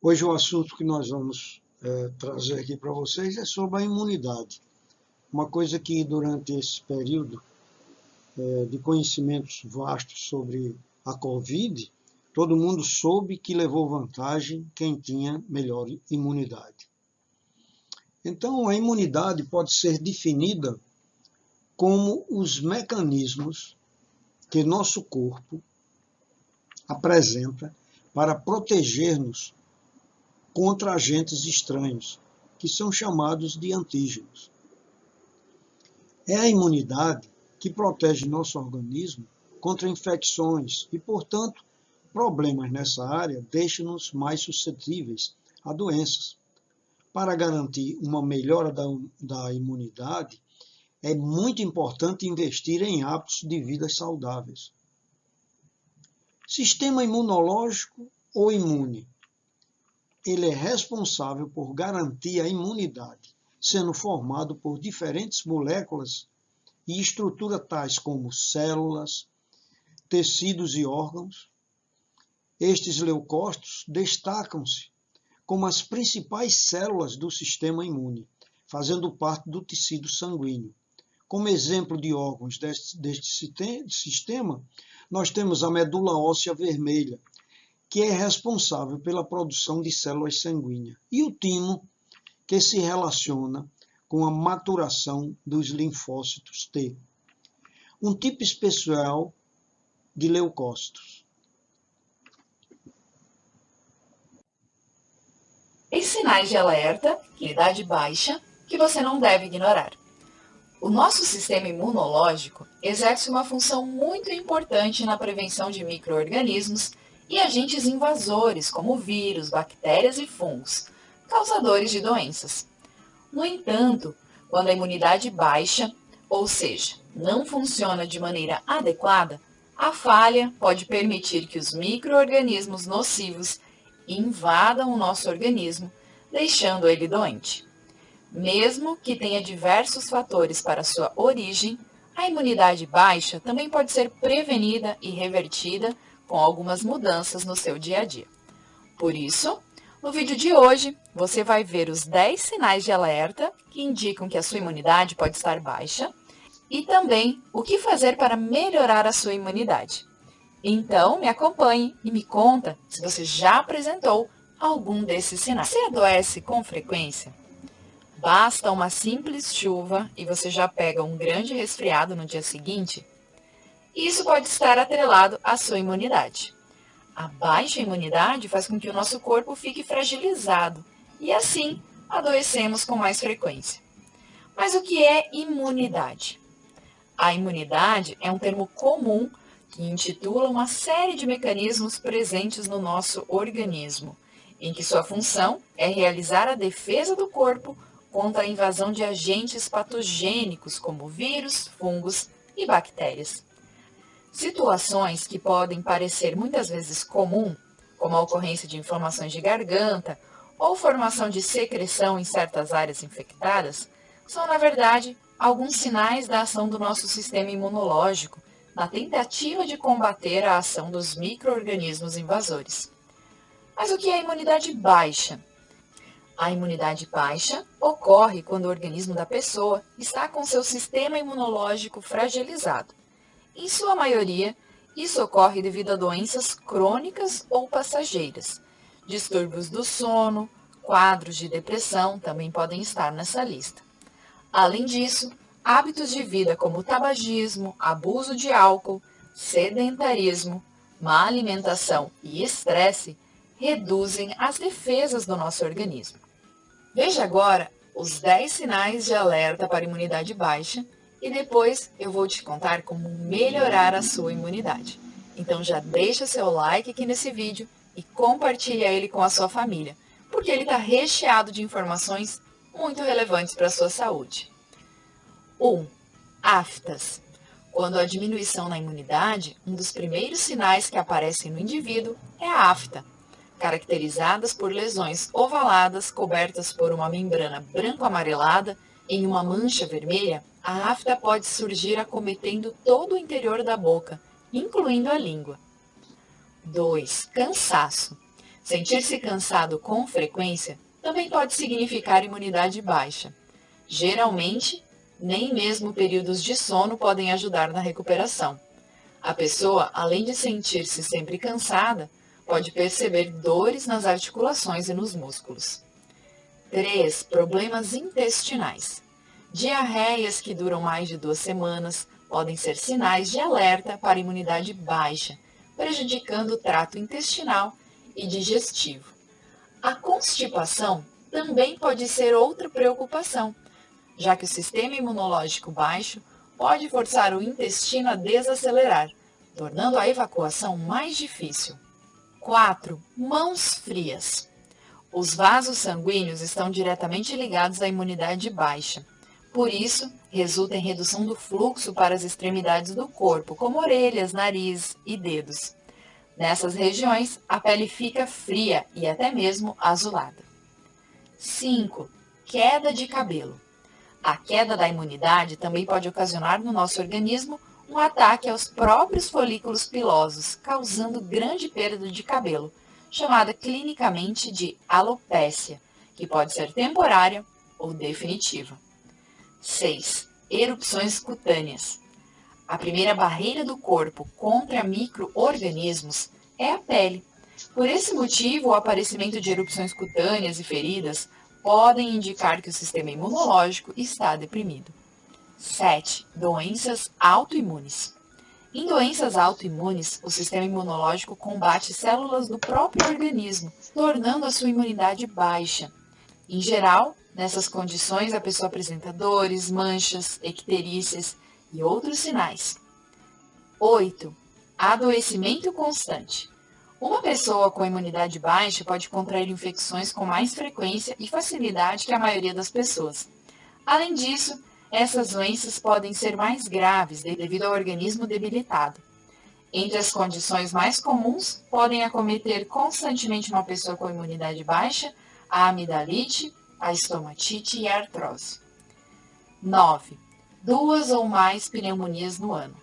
Hoje o assunto que nós vamos trazer aqui para vocês é sobre a imunidade. Uma coisa que durante esse período de conhecimentos vastos sobre a Covid, todo mundo soube que levou vantagem quem tinha melhor imunidade. Então, a imunidade pode ser definida como os mecanismos que nosso corpo apresenta para proteger-nos contra agentes estranhos, que são chamados de antígenos. É a imunidade que protege nosso organismo contra infecções e, portanto, problemas nessa área deixam-nos mais suscetíveis a doenças. Para garantir uma melhora da imunidade, é muito importante investir em hábitos de vida saudáveis. Sistema imunológico ou imune? Ele é responsável por garantir a imunidade, sendo formado por diferentes moléculas e estruturas tais como células, tecidos e órgãos. Estes leucócitos destacam-se como as principais células do sistema imune, fazendo parte do tecido sanguíneo. Como exemplo de órgãos deste sistema, nós temos a medula óssea vermelha, que é responsável pela produção de células sanguíneas, e o timo, que se relaciona com a maturação dos linfócitos T. Um tipo especial de leucócitos. E sinais de alerta, idade baixa, que você não deve ignorar. O nosso sistema imunológico exerce uma função muito importante na prevenção de micro-organismos e agentes invasores, como vírus, bactérias e fungos, causadores de doenças. No entanto, quando a imunidade baixa, ou seja, não funciona de maneira adequada, a falha pode permitir que os micro-organismos nocivos invadam o nosso organismo, deixando ele doente. Mesmo que tenha diversos fatores para sua origem, a imunidade baixa também pode ser prevenida e revertida com algumas mudanças no seu dia a dia. Por isso, no vídeo de hoje, você vai ver os 10 sinais de alerta que indicam que a sua imunidade pode estar baixa e também o que fazer para melhorar a sua imunidade. Então, me acompanhe e me conta se você já apresentou algum desses sinais. Você adoece com frequência? Basta uma simples chuva e você já pega um grande resfriado no dia seguinte? Isso pode estar atrelado à sua imunidade. A baixa imunidade faz com que o nosso corpo fique fragilizado e, assim, adoecemos com mais frequência. Mas o que é imunidade? A imunidade é um termo comum que intitula uma série de mecanismos presentes no nosso organismo, em que sua função é realizar a defesa do corpo contra a invasão de agentes patogênicos como vírus, fungos e bactérias. Situações que podem parecer muitas vezes comum, como a ocorrência de inflamações de garganta ou formação de secreção em certas áreas infectadas, são, na verdade, alguns sinais da ação do nosso sistema imunológico na tentativa de combater a ação dos micro-organismos invasores. Mas o que é a imunidade baixa? A imunidade baixa ocorre quando o organismo da pessoa está com seu sistema imunológico fragilizado. Em sua maioria, isso ocorre devido a doenças crônicas ou passageiras. Distúrbios do sono, quadros de depressão também podem estar nessa lista. Além disso, hábitos de vida como tabagismo, abuso de álcool, sedentarismo, má alimentação e estresse reduzem as defesas do nosso organismo. Veja agora os 10 sinais de alerta para imunidade baixa e depois eu vou te contar como melhorar a sua imunidade. Então já deixa seu like aqui nesse vídeo e compartilha ele com a sua família, porque ele está recheado de informações muito relevantes para a sua saúde. 1. Aftas. Quando há diminuição na imunidade, um dos primeiros sinais que aparecem no indivíduo é a afta, caracterizadas por lesões ovaladas cobertas por uma membrana branco-amarelada em uma mancha vermelha. A afta pode surgir acometendo todo o interior da boca, incluindo a língua. 2. Cansaço. Sentir-se cansado com frequência também pode significar imunidade baixa. Geralmente, nem mesmo períodos de sono podem ajudar na recuperação. A pessoa, além de sentir-se sempre cansada, pode perceber dores nas articulações e nos músculos. 3. Problemas intestinais. Diarreias que duram mais de 2 semanas podem ser sinais de alerta para imunidade baixa, prejudicando o trato intestinal e digestivo. A constipação também pode ser outra preocupação, já que o sistema imunológico baixo pode forçar o intestino a desacelerar, tornando a evacuação mais difícil. 4. Mãos frias. Os vasos sanguíneos estão diretamente ligados à imunidade baixa. Por isso, resulta em redução do fluxo para as extremidades do corpo, como orelhas, nariz e dedos. Nessas regiões, a pele fica fria e até mesmo azulada. 5. Queda de cabelo. A queda da imunidade também pode ocasionar no nosso organismo um ataque aos próprios folículos pilosos, causando grande perda de cabelo, chamada clinicamente de alopécia, que pode ser temporária ou definitiva. 6. Erupções cutâneas. A primeira barreira do corpo contra micro-organismos é a pele. Por esse motivo, o aparecimento de erupções cutâneas e feridas podem indicar que o sistema imunológico está deprimido. 7. Doenças autoimunes. Em doenças autoimunes, o sistema imunológico combate células do próprio organismo, tornando a sua imunidade baixa. Em geral, nessas condições, a pessoa apresenta dores, manchas, icterícias e outros sinais. 8. Adoecimento constante. Uma pessoa com imunidade baixa pode contrair infecções com mais frequência e facilidade que a maioria das pessoas. Além disso, essas doenças podem ser mais graves devido ao organismo debilitado. Entre as condições mais comuns, podem acometer constantemente uma pessoa com imunidade baixa a amidalite, a estomatite e a artrose. 9. 2 ou mais pneumonias no ano.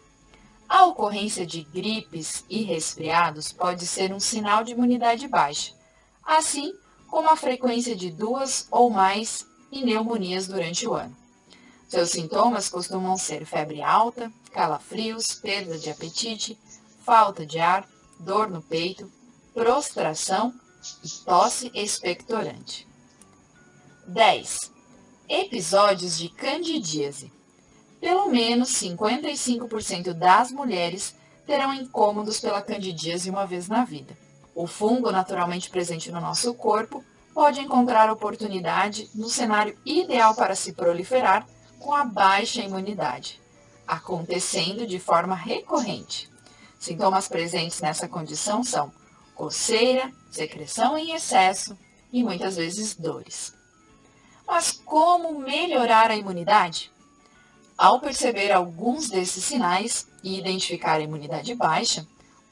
A ocorrência de gripes e resfriados pode ser um sinal de imunidade baixa, assim como a frequência de 2 ou mais pneumonias durante o ano. Seus sintomas costumam ser febre alta, calafrios, perda de apetite, falta de ar, dor no peito, prostração e tosse expectorante. 10. Episódios de candidíase. Pelo menos 55% das mulheres terão incômodos pela candidíase uma vez na vida. O fungo naturalmente presente no nosso corpo pode encontrar oportunidade no cenário ideal para se proliferar com a baixa imunidade, acontecendo de forma recorrente. Sintomas presentes nessa condição são coceira, secreção em excesso e muitas vezes dores. Mas como melhorar a imunidade? Ao perceber alguns desses sinais e identificar a imunidade baixa,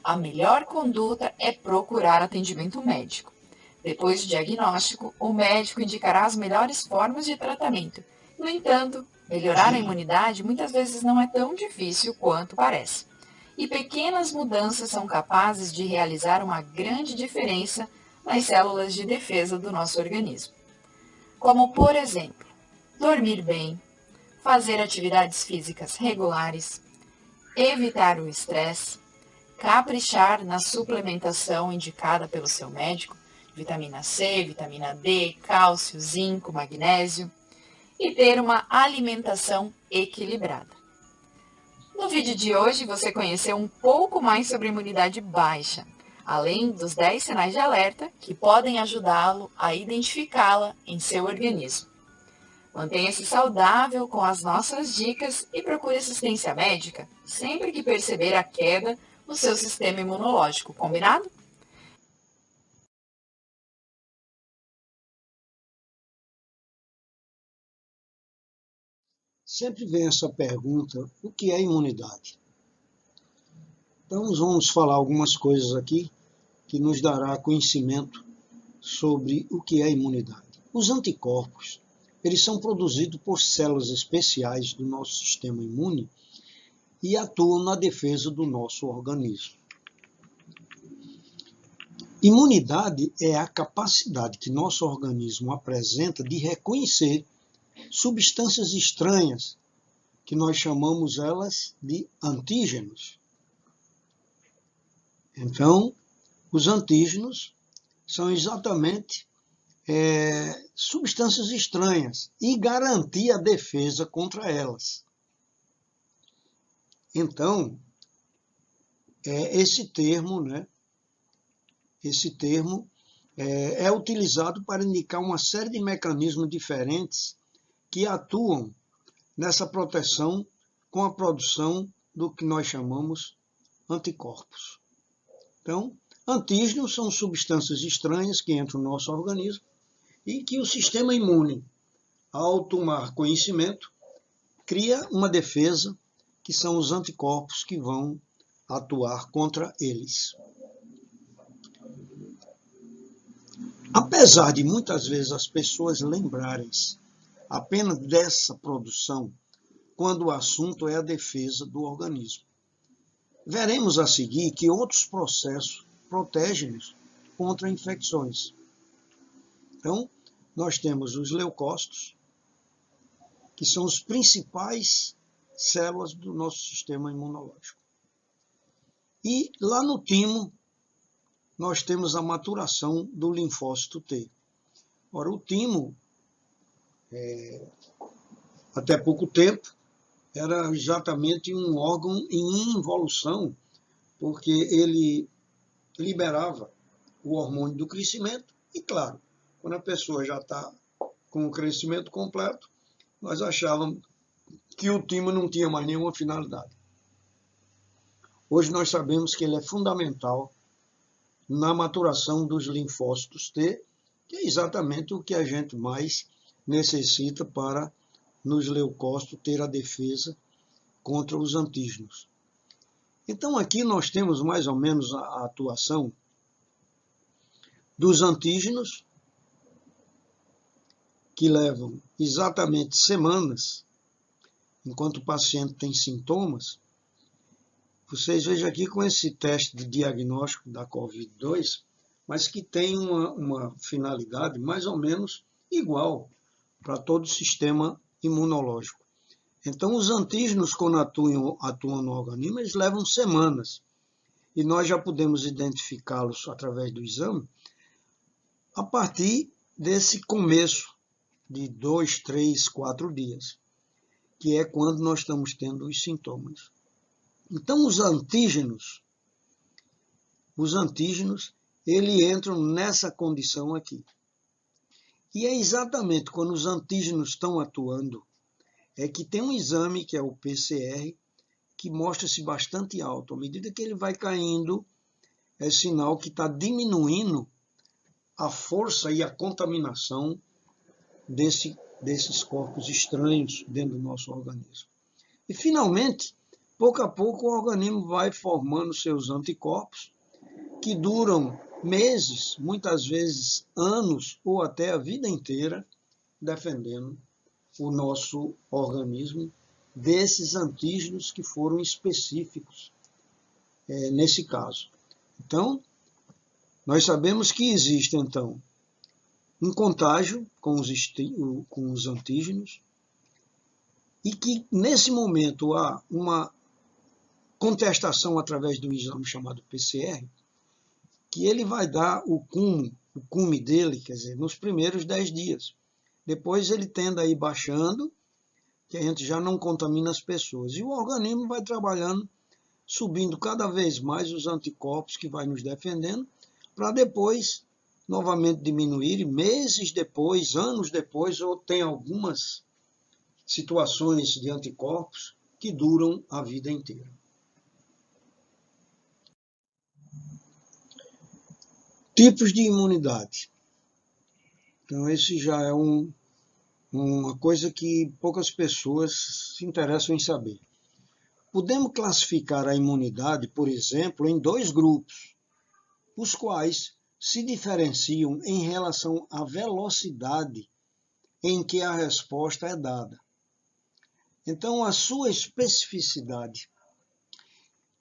a melhor conduta é procurar atendimento médico. Depois do diagnóstico, o médico indicará as melhores formas de tratamento. No entanto, melhorar a imunidade muitas vezes não é tão difícil quanto parece. E pequenas mudanças são capazes de realizar uma grande diferença nas células de defesa do nosso organismo. Como, por exemplo, dormir bem, fazer atividades físicas regulares, evitar o estresse, caprichar na suplementação indicada pelo seu médico, vitamina C, vitamina D, cálcio, zinco, magnésio, e ter uma alimentação equilibrada. No vídeo de hoje você conheceu um pouco mais sobre imunidade baixa, além dos 10 sinais de alerta que podem ajudá-lo a identificá-la em seu organismo. Mantenha-se saudável com as nossas dicas e procure assistência médica sempre que perceber a queda no seu sistema imunológico, combinado? Sempre vem essa pergunta, o que é imunidade? Então, nós vamos falar algumas coisas aqui que nos dará conhecimento sobre o que é imunidade. Os anticorpos, eles são produzidos por células especiais do nosso sistema imune e atuam na defesa do nosso organismo. Imunidade é a capacidade que nosso organismo apresenta de reconhecer substâncias estranhas, que nós chamamos elas de antígenos. Então, os antígenos são exatamente substâncias estranhas e garantir a defesa contra elas. Então, esse termo é utilizado para indicar uma série de mecanismos diferentes que atuam nessa proteção com a produção do que nós chamamos anticorpos. Então, antígenos são substâncias estranhas que entram no nosso organismo e que o sistema imune, ao tomar conhecimento, cria uma defesa, que são os anticorpos que vão atuar contra eles. Apesar de muitas vezes as pessoas lembrarem-se apenas dessa produção, quando o assunto é a defesa do organismo, veremos a seguir que outros processos protegem-nos contra infecções. Então, nós temos os leucócitos, que são os principais células do nosso sistema imunológico. E lá no timo, nós temos a maturação do linfócito T. Ora, o timo, até pouco tempo, era exatamente um órgão em involução, porque ele liberava o hormônio do crescimento e, claro, quando a pessoa já está com o crescimento completo, nós achávamos que o timo não tinha mais nenhuma finalidade. Hoje nós sabemos que ele é fundamental na maturação dos linfócitos T, que é exatamente o que a gente mais necessita para, nos leucócitos, ter a defesa contra os antígenos. Então aqui nós temos mais ou menos a atuação dos antígenos, que levam exatamente semanas, enquanto o paciente tem sintomas. Vocês vejam aqui com esse teste de diagnóstico da COVID-2, mas que tem uma finalidade mais ou menos igual para todo o sistema imunológico. Então, os antígenos, quando atuam no organismo, eles levam semanas. E nós já podemos identificá-los através do exame a partir desse começo de 2, 3, 4 dias, que é quando nós estamos tendo os sintomas. Então, os antígenos, eles entram nessa condição aqui. E é exatamente quando os antígenos estão atuando, é que tem um exame, que é o PCR, que mostra-se bastante alto. À medida que ele vai caindo, é sinal que está diminuindo a força e a contaminação desses corpos estranhos dentro do nosso organismo. E, finalmente, pouco a pouco, o organismo vai formando seus anticorpos, que duram meses, muitas vezes anos, ou até a vida inteira, defendendo o nosso organismo desses antígenos que foram específicos nesse caso. Então, nós sabemos que existe, então, um contágio com os antígenos e que, nesse momento, há uma contestação através do exame chamado PCR, que ele vai dar o cume dele, quer dizer, nos primeiros 10 dias. Depois ele tende a ir baixando, que a gente já não contamina as pessoas. E o organismo vai trabalhando, subindo cada vez mais os anticorpos que vai nos defendendo, para depois novamente diminuir, meses depois, anos depois, ou tem algumas situações de anticorpos que duram a vida inteira. Tipos de imunidade. Então, esse já é uma coisa que poucas pessoas se interessam em saber. Podemos classificar a imunidade, por exemplo, em 2 grupos, os quais se diferenciam em relação à velocidade em que a resposta é dada. Então, a sua especificidade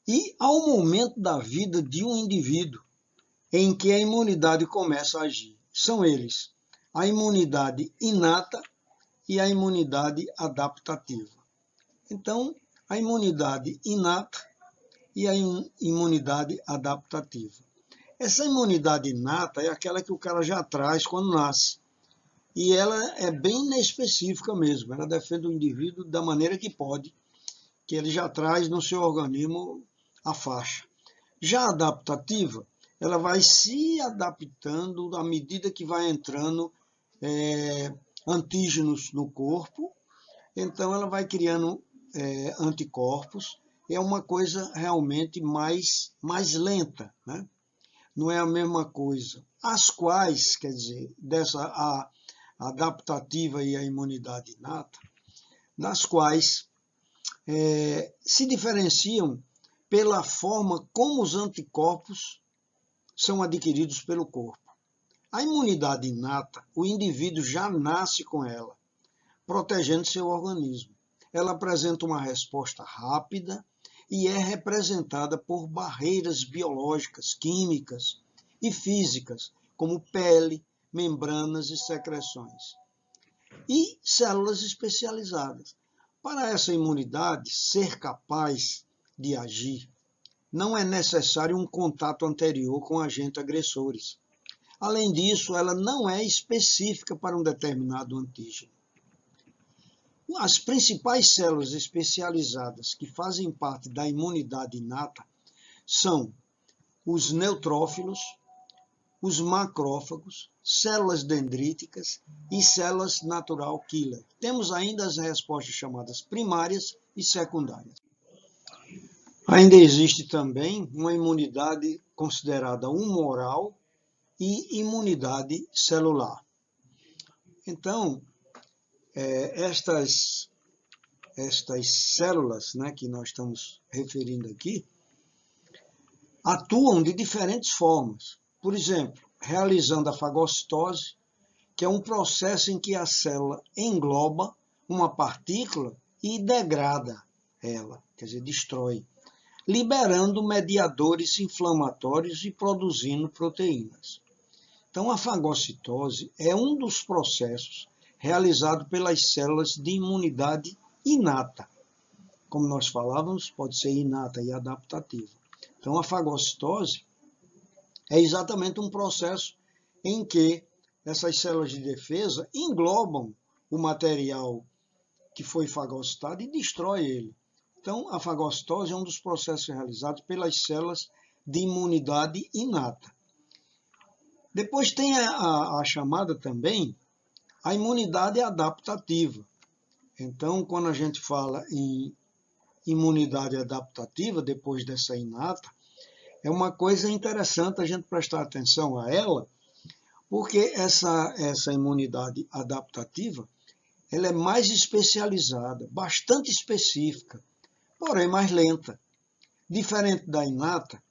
e ao momento da vida de um indivíduo, em que a imunidade começa a agir. São eles a imunidade inata e a imunidade adaptativa. Então, a imunidade inata e a imunidade adaptativa. Essa imunidade inata é aquela que o cara já traz quando nasce. E ela é bem inespecífica mesmo, ela defende o indivíduo da maneira que pode, que ele já traz no seu organismo a faixa. Já a adaptativa, ela vai se adaptando à medida que vai entrando antígenos no corpo, então ela vai criando anticorpos, é uma coisa realmente mais lenta, né? Não é a mesma coisa. As quais, quer dizer, a adaptativa e a imunidade inata, das quais se diferenciam pela forma como os anticorpos são adquiridos pelo corpo. A imunidade inata, o indivíduo já nasce com ela, protegendo seu organismo. Ela apresenta uma resposta rápida e é representada por barreiras biológicas, químicas e físicas, como pele, membranas e secreções. E células especializadas. Para essa imunidade ser capaz de agir, não é necessário um contato anterior com agentes agressores. Além disso, ela não é específica para um determinado antígeno. As principais células especializadas que fazem parte da imunidade inata são os neutrófilos, os macrófagos, células dendríticas e células natural killer. Temos ainda as respostas chamadas primárias e secundárias. Ainda existe também uma imunidade considerada humoral e imunidade celular. Então, estas células, né, que nós estamos referindo aqui, atuam de diferentes formas. Por exemplo, realizando a fagocitose, que é um processo em que a célula engloba uma partícula e degrada ela, quer dizer, destrói, liberando mediadores inflamatórios e produzindo proteínas. Então, a fagocitose é um dos processos realizado pelas células de imunidade inata. Como nós falávamos, pode ser inata e adaptativa. Então, a fagocitose é exatamente um processo em que essas células de defesa englobam o material que foi fagocitado e destrói ele. Então, a fagocitose é um dos processos realizados pelas células de imunidade inata. Depois tem a chamada também a imunidade adaptativa. Então, quando a gente fala em imunidade adaptativa, depois dessa inata, é uma coisa interessante a gente prestar atenção a ela, porque essa imunidade adaptativa ela é mais especializada, bastante específica, porém mais lenta. Diferente da inata,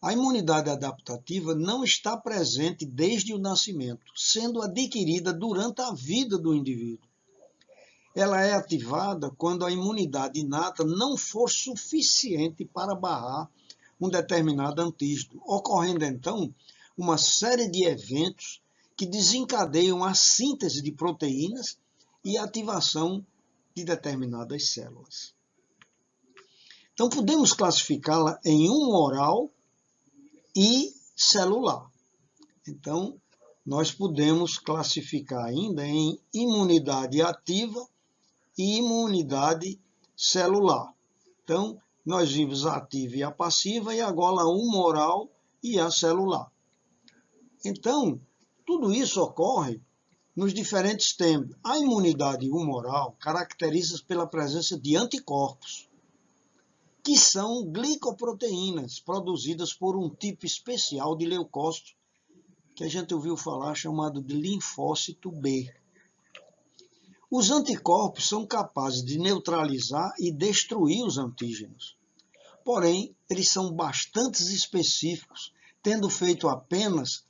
a imunidade adaptativa não está presente desde o nascimento, sendo adquirida durante a vida do indivíduo. Ela é ativada quando a imunidade inata não for suficiente para barrar um determinado antígeno, ocorrendo então uma série de eventos que desencadeiam a síntese de proteínas e a ativação de determinadas células. Então, podemos classificá-la em humoral e celular. Então, nós podemos classificar ainda em imunidade ativa e imunidade celular. Então, nós vimos a ativa e a passiva, e agora a humoral e a celular. Então, tudo isso ocorre nos diferentes tempos. A imunidade humoral caracteriza-se pela presença de anticorpos, que são glicoproteínas produzidas por um tipo especial de leucócito, que a gente ouviu falar, chamado de linfócito B. Os anticorpos são capazes de neutralizar e destruir os antígenos. Porém, eles são bastante específicos, tendo feito apenas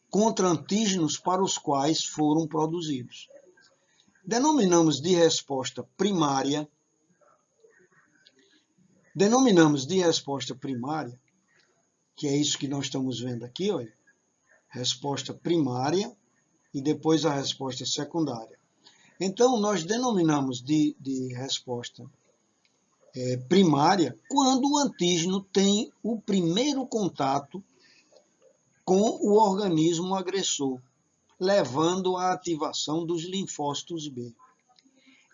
contra antígenos para os quais foram produzidos. Denominamos de resposta primária que é isso que nós estamos vendo aqui, olha, resposta primária e depois a resposta secundária. Então, nós denominamos de resposta primária quando o antígeno tem o primeiro contato com o organismo agressor, levando à ativação dos linfócitos B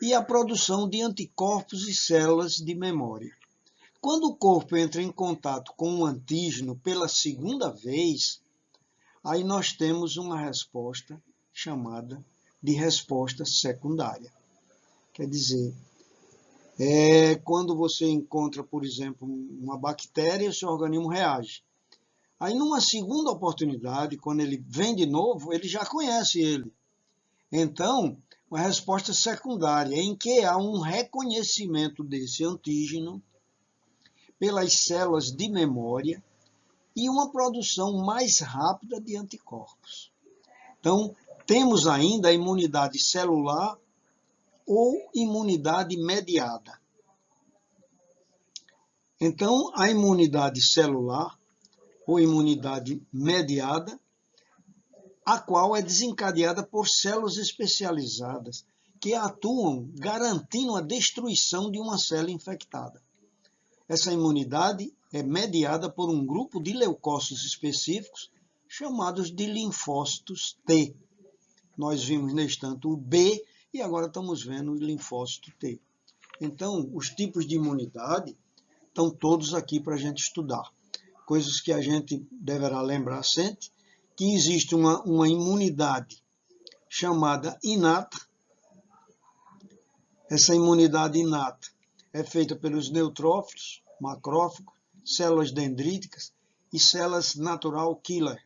e à produção de anticorpos e células de memória. Quando o corpo entra em contato com o antígeno pela segunda vez, aí nós temos uma resposta chamada de resposta secundária. Quer dizer, quando você encontra, por exemplo, uma bactéria, o seu organismo reage. Aí, numa segunda oportunidade, quando ele vem de novo, ele já conhece ele. Então, uma resposta secundária, em que há um reconhecimento desse antígeno pelas células de memória e uma produção mais rápida de anticorpos. Então, temos ainda a imunidade celular ou imunidade mediada. Então, a imunidade celular ou imunidade mediada, a qual é desencadeada por células especializadas que atuam garantindo a destruição de uma célula infectada. Essa imunidade é mediada por um grupo de leucócitos específicos chamados de linfócitos T. Nós vimos neste tanto o B e agora estamos vendo o linfócito T. Então, os tipos de imunidade estão todos aqui para a gente estudar. Coisas que a gente deverá lembrar sempre, que existe uma imunidade chamada inata. Essa imunidade inata é feita pelos neutrófilos, macrófagos, células dendríticas e células natural killer.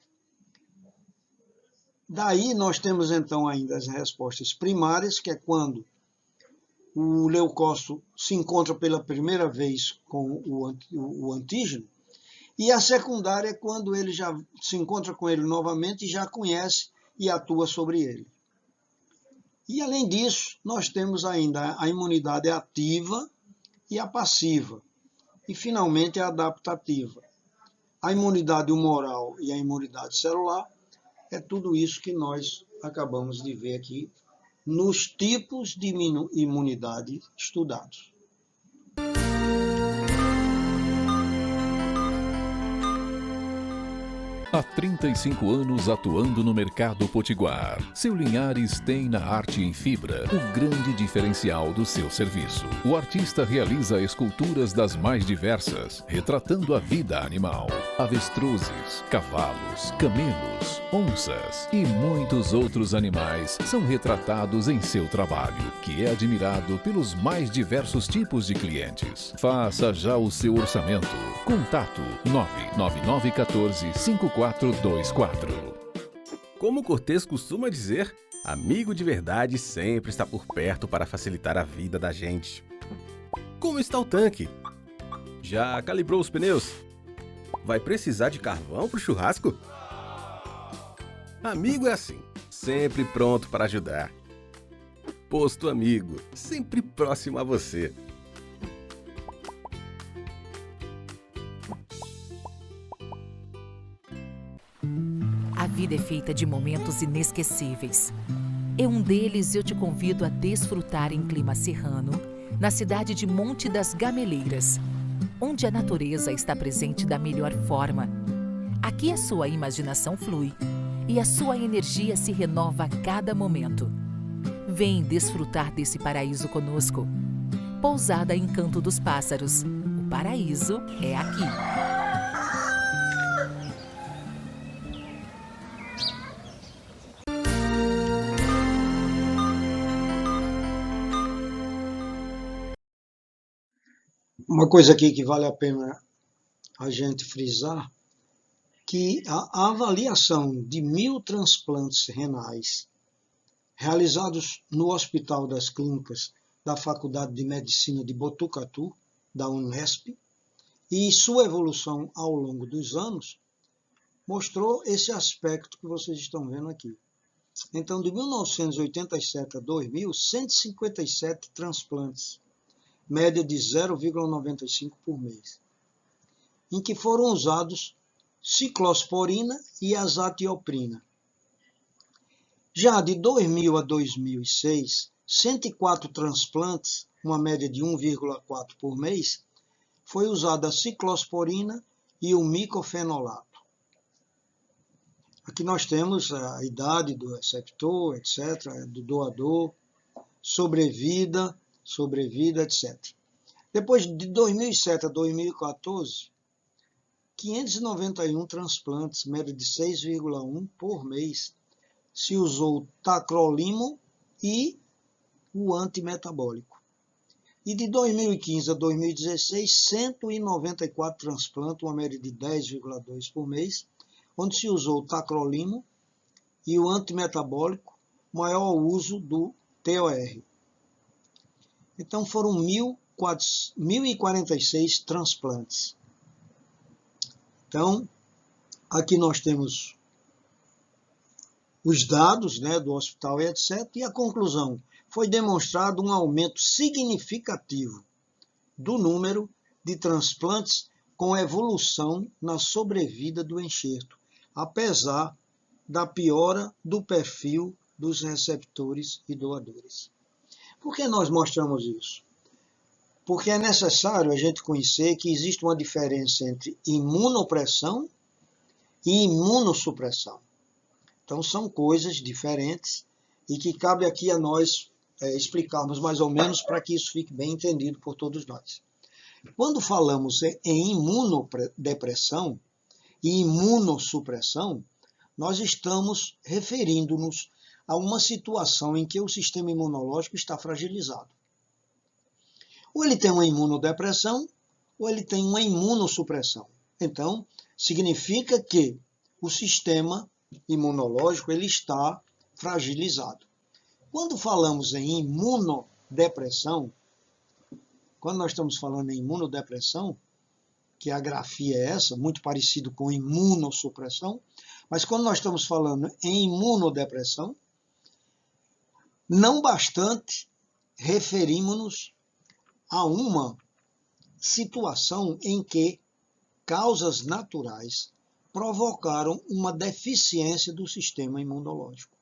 Daí nós temos então ainda as respostas primárias, que é quando o leucócito se encontra pela primeira vez com o antígeno, e a secundária é quando ele já se encontra com ele novamente e já conhece e atua sobre ele. E além disso, nós temos ainda a imunidade ativa e a passiva, e finalmente a adaptativa. A imunidade humoral e a imunidade celular é tudo isso que nós acabamos de ver aqui nos tipos de imunidade estudados. Há 35 anos atuando no mercado potiguar, seu Linhares tem na arte em fibra o grande diferencial do seu serviço. O artista realiza esculturas das mais diversas, retratando a vida animal. Avestruzes, cavalos, camelos, onças e muitos outros animais são retratados em seu trabalho, que é admirado pelos mais diversos tipos de clientes. Faça já o seu orçamento. Contato 99914-5424. Como o Cortês costuma dizer, amigo de verdade sempre está por perto para facilitar a vida da gente. Como está o tanque? Já calibrou os pneus? Vai precisar de carvão para o churrasco? Amigo é assim, sempre pronto para ajudar. Posto Amigo, sempre próximo a você. A vida é feita de momentos inesquecíveis. É um deles eu te convido a desfrutar em clima serrano, na cidade de Monte das Gameleiras, onde a natureza está presente da melhor forma. Aqui a sua imaginação flui e a sua energia se renova a cada momento. Vem desfrutar desse paraíso conosco. Pousada Encanto dos Pássaros. O paraíso é aqui. Uma coisa aqui que vale a pena a gente frisar, que a avaliação de 1000 transplantes renais realizados no Hospital das Clínicas da Faculdade de Medicina de Botucatu, da Unesp, e sua evolução ao longo dos anos, mostrou esse aspecto que vocês estão vendo aqui. Então, de 1987 a 2000, 157 transplantes, média de 0,95 por mês, em que foram usados ciclosporina e azatioprina. Já de 2000 a 2006, 104 transplantes, uma média de 1,4 por mês, foi usada a ciclosporina e o micofenolato. Aqui nós temos a idade do receptor, etc., do doador, sobrevida, etc. Depois de 2007 a 2014, 591 transplantes, média de 6,1 por mês, se usou o tacrolimus e o antimetabólico. E de 2015 a 2016, 194 transplantes, uma média de 10,2 por mês, onde se usou o tacrolimus e o antimetabólico, maior uso do TOR. Então foram 1.046 transplantes. Então, aqui nós temos os dados, né, do hospital e etc. E a conclusão: foi demonstrado um aumento significativo do número de transplantes com evolução na sobrevida do enxerto, apesar da piora do perfil dos receptores e doadores. Por que nós mostramos isso? Porque é necessário a gente conhecer que existe uma diferença entre imunopressão e imunossupressão. Então são coisas diferentes e que cabe aqui a nós explicarmos mais ou menos para que isso fique bem entendido por todos nós. Quando falamos em imunodepressão e imunossupressão, nós estamos referindo-nos a uma situação em que o sistema imunológico está fragilizado. Ou ele tem uma imunodepressão, ou ele tem uma imunossupressão. Então, significa que o sistema imunológico ele está fragilizado. Quando falamos em imunodepressão, quando nós estamos falando em imunodepressão, que a grafia é essa, muito parecido com imunossupressão, mas quando nós estamos falando em imunodepressão, não bastante referimos-nos a uma situação em que causas naturais provocaram uma deficiência do sistema imunológico.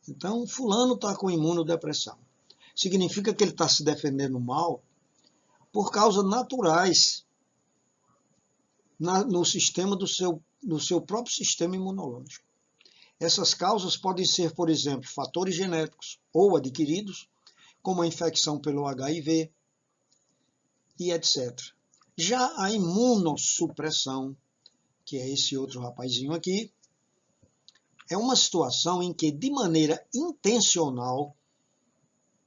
Então, fulano está com imunodepressão. Significa que ele está se defendendo mal por causas naturais no sistema do seu próprio sistema imunológico. Essas causas podem ser, por exemplo, fatores genéticos ou adquiridos, como a infecção pelo HIV e etc. Já a imunossupressão, que é esse outro rapazinho aqui, é uma situação em que, de maneira intencional,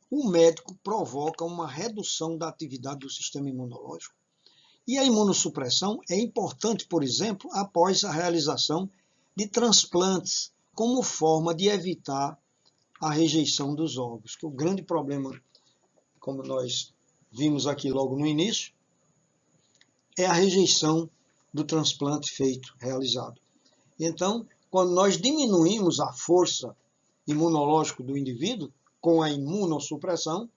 o médico provoca uma redução da atividade do sistema imunológico. E a imunossupressão é importante, por exemplo, após a realização de transplantes, como forma de evitar a rejeição dos órgãos. Que o grande problema, como nós vimos aqui logo no início, é a rejeição do transplante realizado. Então, quando nós diminuímos a força imunológica do indivíduo com a imunossupressão,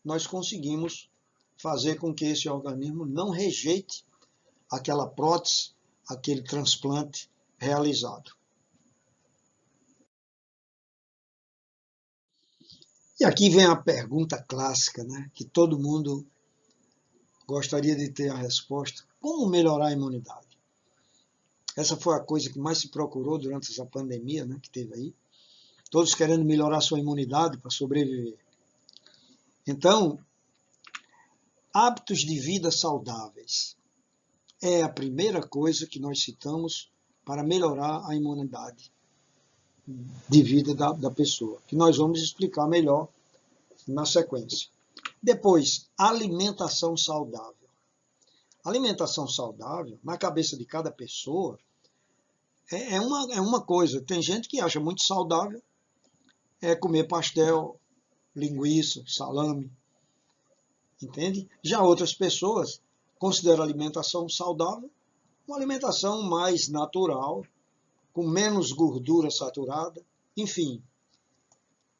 nós conseguimos fazer com que esse organismo não rejeite aquela prótese, aquele transplante realizado. E aqui vem a pergunta clássica, né, que todo mundo gostaria de ter a resposta: como melhorar a imunidade? Essa foi a coisa que mais se procurou durante essa pandemia, né, que teve aí. Todos querendo melhorar sua imunidade para sobreviver. Então, hábitos de vida saudáveis é a primeira coisa que nós citamos para melhorar a imunidade de vida da pessoa, que nós vamos explicar melhor na sequência. Depois, alimentação saudável. Alimentação saudável, na cabeça de cada pessoa, é uma coisa. Tem gente que acha muito saudável comer pastel, linguiça, salame, entende? Já outras pessoas consideram a alimentação saudável uma alimentação mais natural, com menos gordura saturada, enfim.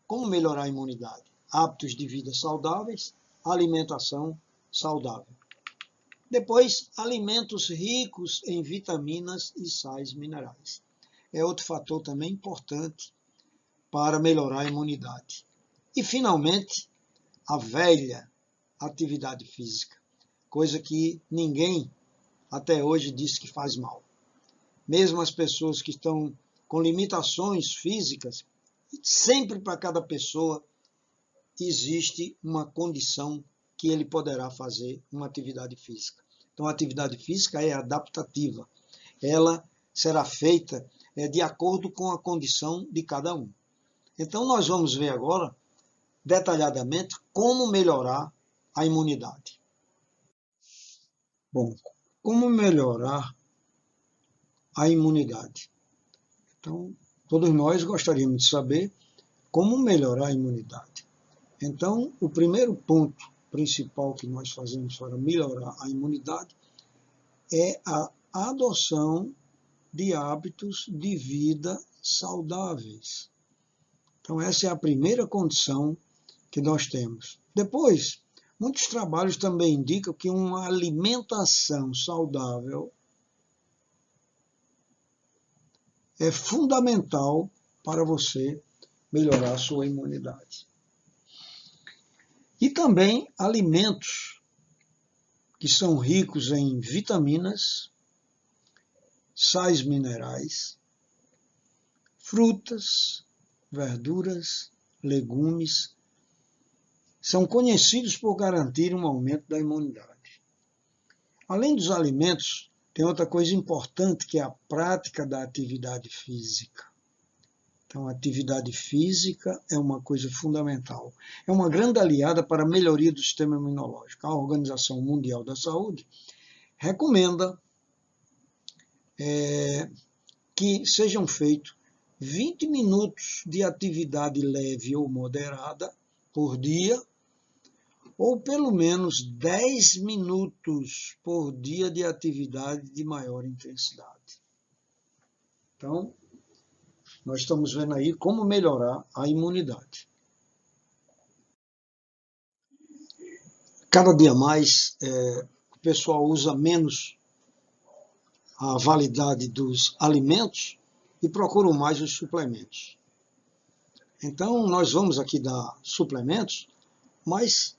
Como melhorar a imunidade? Hábitos de vida saudáveis, alimentação saudável. Depois, alimentos ricos em vitaminas e sais minerais. É outro fator também importante para melhorar a imunidade. E, finalmente, a velha atividade física, coisa que ninguém até hoje diz que faz mal. Mesmo as pessoas que estão com limitações físicas, sempre para cada pessoa existe uma condição que ele poderá fazer uma atividade física. Então, a atividade física é adaptativa. Ela será feita de acordo com a condição de cada um. Então, nós vamos ver agora, detalhadamente, como melhorar a imunidade. Bom, como melhorar a imunidade? Então, todos nós gostaríamos de saber como melhorar a imunidade. Então, o primeiro ponto principal que nós fazemos para melhorar a imunidade é a adoção de hábitos de vida saudáveis. Então, essa é a primeira condição que nós temos. Depois, muitos trabalhos também indicam que uma alimentação saudável é fundamental para você melhorar a sua imunidade. E também alimentos que são ricos em vitaminas, sais minerais, frutas, verduras, legumes, são conhecidos por garantir um aumento da imunidade. Além dos alimentos, tem outra coisa importante que é a prática da atividade física. Então, a atividade física é uma coisa fundamental. É uma grande aliada para a melhoria do sistema imunológico. A Organização Mundial da Saúde recomenda que sejam feitos 20 minutos de atividade leve ou moderada por dia, ou pelo menos 10 minutos por dia de atividade de maior intensidade. Então, nós estamos vendo aí como melhorar a imunidade. Cada dia mais o pessoal usa menos a validade dos alimentos e procuram mais os suplementos. Então, nós vamos aqui dar suplementos, mas,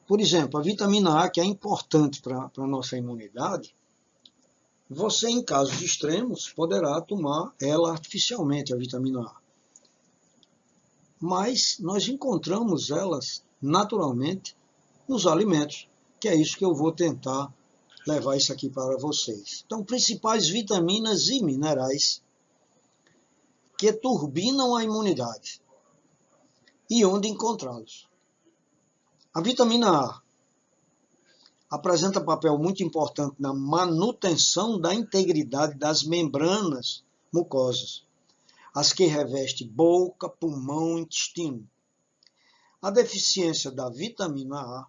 por exemplo, a vitamina A, que é importante para a nossa imunidade, você, em casos extremos, poderá tomar ela artificialmente, a vitamina A. Mas nós encontramos elas naturalmente nos alimentos, que é isso que eu vou tentar levar isso aqui para vocês. Então, principais vitaminas e minerais que turbinam a imunidade. E onde encontrá-los? A vitamina A apresenta papel muito importante na manutenção da integridade das membranas mucosas, as que revestem boca, pulmão e intestino. A deficiência da vitamina A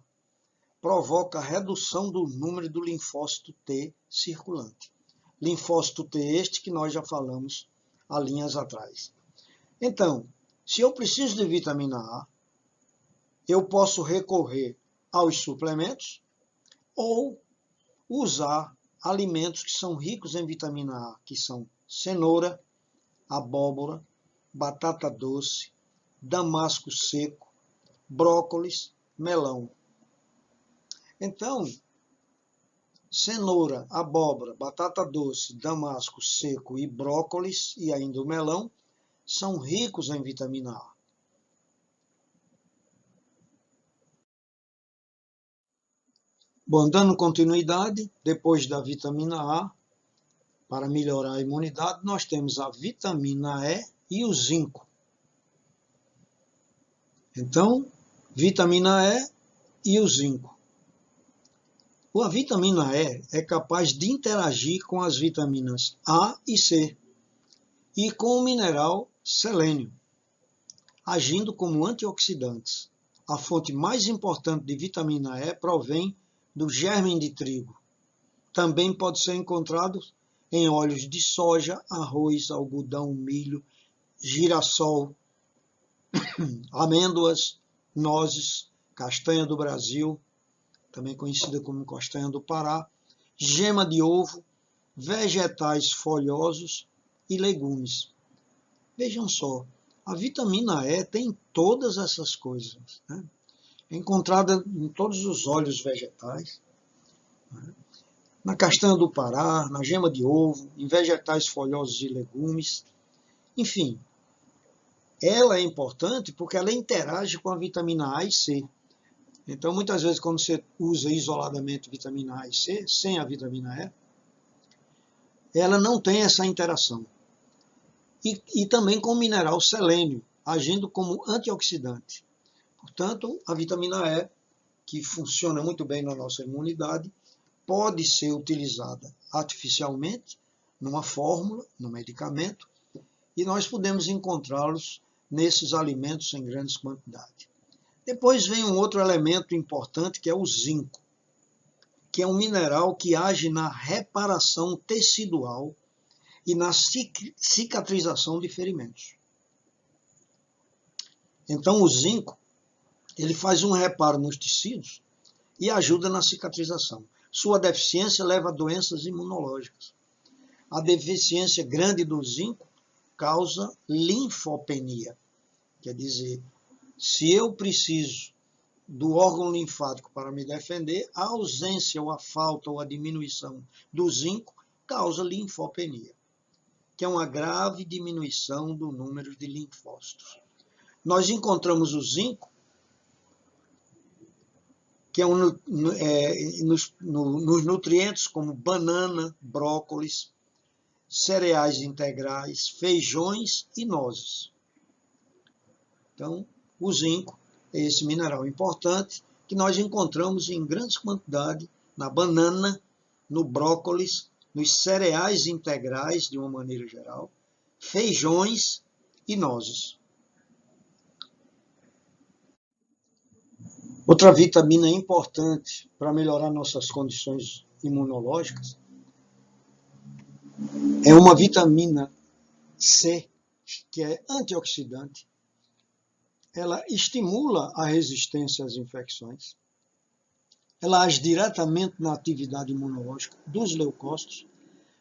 provoca a redução do número do linfócito T circulante. Linfócito T este que nós já falamos há linhas atrás. Então, se eu preciso de vitamina A, eu posso recorrer aos suplementos ou usar alimentos que são ricos em vitamina A, que são cenoura, abóbora, batata doce, damasco seco, brócolis, melão. Então, cenoura, abóbora, batata doce, damasco seco e brócolis, e ainda o melão, são ricos em vitamina A. Bom, dando continuidade, depois da vitamina A, para melhorar a imunidade, nós temos a vitamina E e o zinco. Então, vitamina E o zinco. A vitamina E é capaz de interagir com as vitaminas A e C e com o mineral selênio, agindo como antioxidantes. A fonte mais importante de vitamina E provém do germe de trigo. Também pode ser encontrado em óleos de soja, arroz, algodão, milho, girassol, amêndoas, nozes, castanha do Brasil, também conhecida como castanha do Pará, gema de ovo, vegetais folhosos e legumes. Vejam só, a vitamina E tem todas essas coisas, né? É encontrada em todos os óleos vegetais, né? Na castanha do Pará, na gema de ovo, em vegetais folhosos e legumes. Enfim, ela é importante porque ela interage com a vitamina A e C. Então, muitas vezes, quando você usa isoladamente vitamina A e C, sem a vitamina E, ela não tem essa interação. E também com o mineral selênio, agindo como antioxidante. Portanto, a vitamina E, que funciona muito bem na nossa imunidade, pode ser utilizada artificialmente, numa fórmula, no medicamento, e nós podemos encontrá-los nesses alimentos em grandes quantidades. Depois vem um outro elemento importante, que é o zinco, que é um mineral que age na reparação tecidual e na cicatrização de ferimentos. Então, o zinco, ele faz um reparo nos tecidos e ajuda na cicatrização. Sua deficiência leva a doenças imunológicas. A deficiência grande do zinco causa linfopenia. Quer dizer, se eu preciso do órgão linfático para me defender, a ausência ou a falta ou a diminuição do zinco causa linfopenia, que é uma grave diminuição do número de linfócitos. Nós encontramos o zinco, que é nos nutrientes como banana, brócolis, cereais integrais, feijões e nozes. Então, o zinco é esse mineral importante que nós encontramos em grandes quantidades na banana, no brócolis, nos cereais integrais, de uma maneira geral, feijões e nozes. Outra vitamina importante para melhorar nossas condições imunológicas é uma vitamina C, que é antioxidante. Ela estimula a resistência às infecções. Ela age diretamente na atividade imunológica dos leucócitos,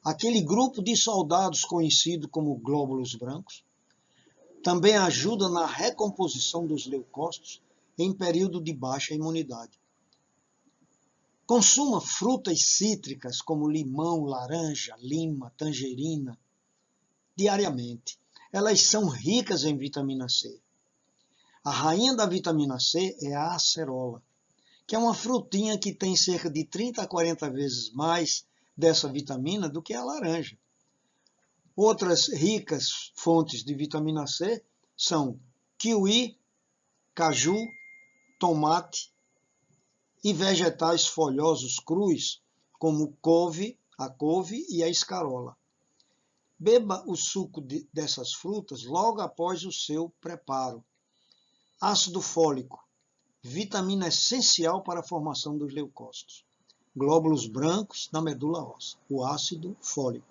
aquele grupo de soldados conhecido como glóbulos brancos. Também ajuda na recomposição dos leucócitos em período de baixa imunidade. Consuma frutas cítricas como limão, laranja, lima, tangerina diariamente. Elas são ricas em vitamina C. A rainha da vitamina C é a acerola, que é uma frutinha que tem cerca de 30 a 40 vezes mais dessa vitamina do que a laranja. Outras ricas fontes de vitamina C são kiwi, caju, tomate e vegetais folhosos crus, como a couve e a escarola. Beba o suco dessas frutas logo após o seu preparo. Ácido fólico, vitamina essencial para a formação dos leucócitos. Glóbulos brancos na medula óssea, o ácido fólico.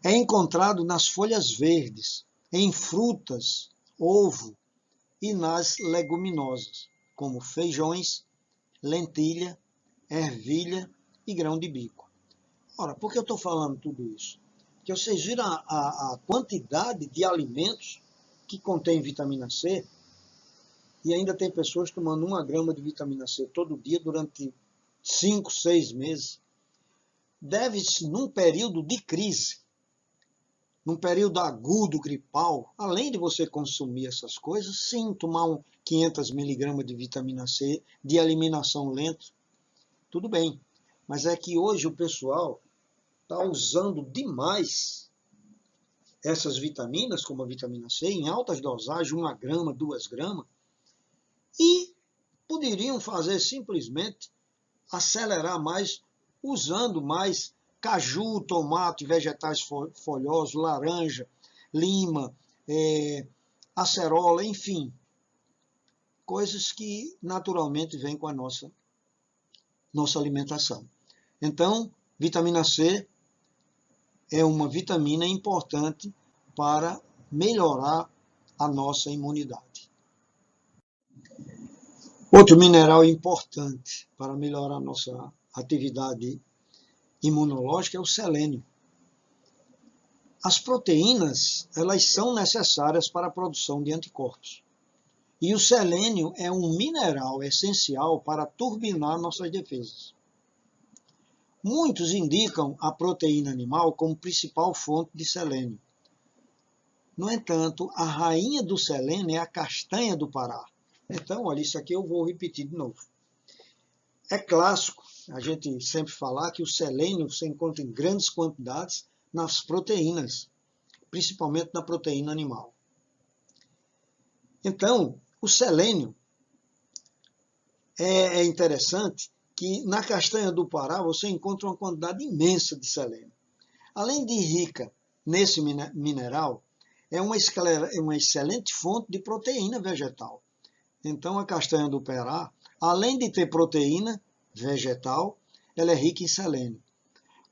É encontrado nas folhas verdes, em frutas, ovo e nas leguminosas, como feijões, lentilha, ervilha e grão de bico. Ora, por que eu estou falando tudo isso? Porque vocês viram a quantidade de alimentos que contém vitamina C e ainda tem pessoas tomando 1 grama de vitamina C todo dia durante 5, 6 meses. Deve-se, num período de crise, num período agudo, gripal, além de você consumir essas coisas, sim, tomar 500 miligramas de vitamina C, de eliminação lenta, tudo bem. Mas é que hoje o pessoal está usando demais essas vitaminas, como a vitamina C, em altas dosagens, 1 grama, 2 gramas, e poderiam fazer simplesmente acelerar mais, usando mais caju, tomate, vegetais folhosos, laranja, lima, acerola, enfim, coisas que naturalmente vêm com a nossa alimentação. Então, vitamina C é uma vitamina importante para melhorar a nossa imunidade. Outro mineral importante para melhorar a nossa atividade imunológica é o selênio. As proteínas, elas são necessárias para a produção de anticorpos. E o selênio é um mineral essencial para turbinar nossas defesas. Muitos indicam a proteína animal como principal fonte de selênio. No entanto, a rainha do selênio é a castanha do Pará. Então, olha, isso aqui eu vou repetir de novo. É clássico a gente sempre falar que o selênio se encontra em grandes quantidades nas proteínas, principalmente na proteína animal. Então, o selênio é interessante que na castanha do Pará você encontra uma quantidade imensa de selênio. Além de rica nesse mineral, é uma excelente fonte de proteína vegetal. Então, a castanha do Pará, além de ter proteína vegetal, ela é rica em selênio.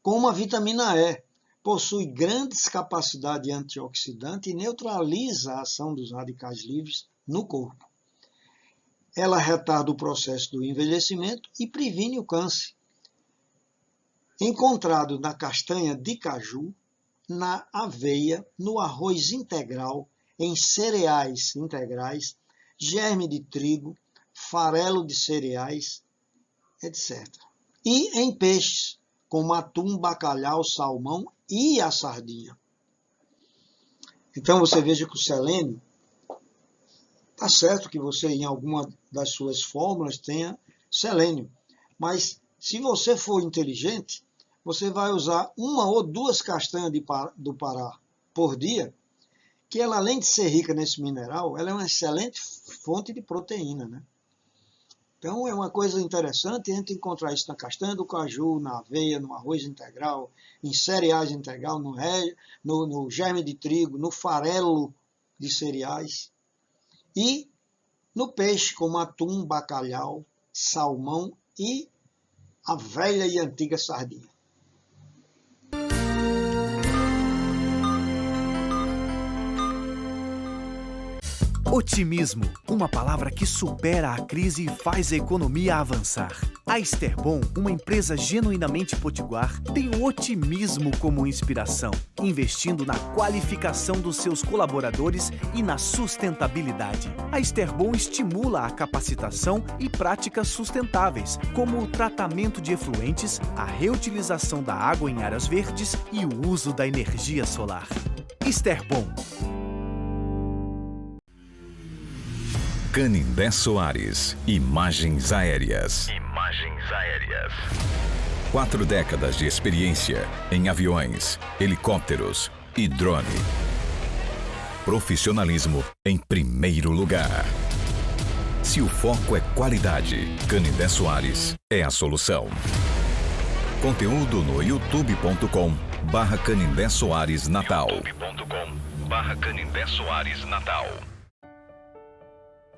Como a vitamina E, possui grandes capacidades antioxidantes e neutraliza a ação dos radicais livres no corpo. Ela retarda o processo do envelhecimento e previne o câncer. Encontrado na castanha de caju, na aveia, no arroz integral, em cereais integrais, germe de trigo, farelo de cereais, etc. E em peixes, como atum, bacalhau, salmão e a sardinha. Então você veja que o selênio, tá certo que você em alguma das suas fórmulas tenha selênio, mas se você for inteligente, você vai usar 1 ou 2 castanhas do Pará por dia, que ela, além de ser rica nesse mineral, ela é uma excelente fonte de proteína, né? Então é uma coisa interessante a gente encontrar isso na castanha do caju, na aveia, no arroz integral, em cereais integral, no germe de trigo, no farelo de cereais e no peixe como atum, bacalhau, salmão e a velha e antiga sardinha. Otimismo, uma palavra que supera a crise e faz a economia avançar. A Esterbom, uma empresa genuinamente potiguar, tem o otimismo como inspiração, investindo na qualificação dos seus colaboradores e na sustentabilidade. A Esterbom estimula a capacitação e práticas sustentáveis, como o tratamento de efluentes, a reutilização da água em áreas verdes e o uso da energia solar. Esterbom. Canindé Soares, Imagens Aéreas. 4 décadas de experiência em aviões, helicópteros e drone. Profissionalismo em primeiro lugar. Se o foco é qualidade, Canindé Soares é a solução. Conteúdo no youtube.com/Canindé Soares Natal. youtube.com/Canindé Soares Natal.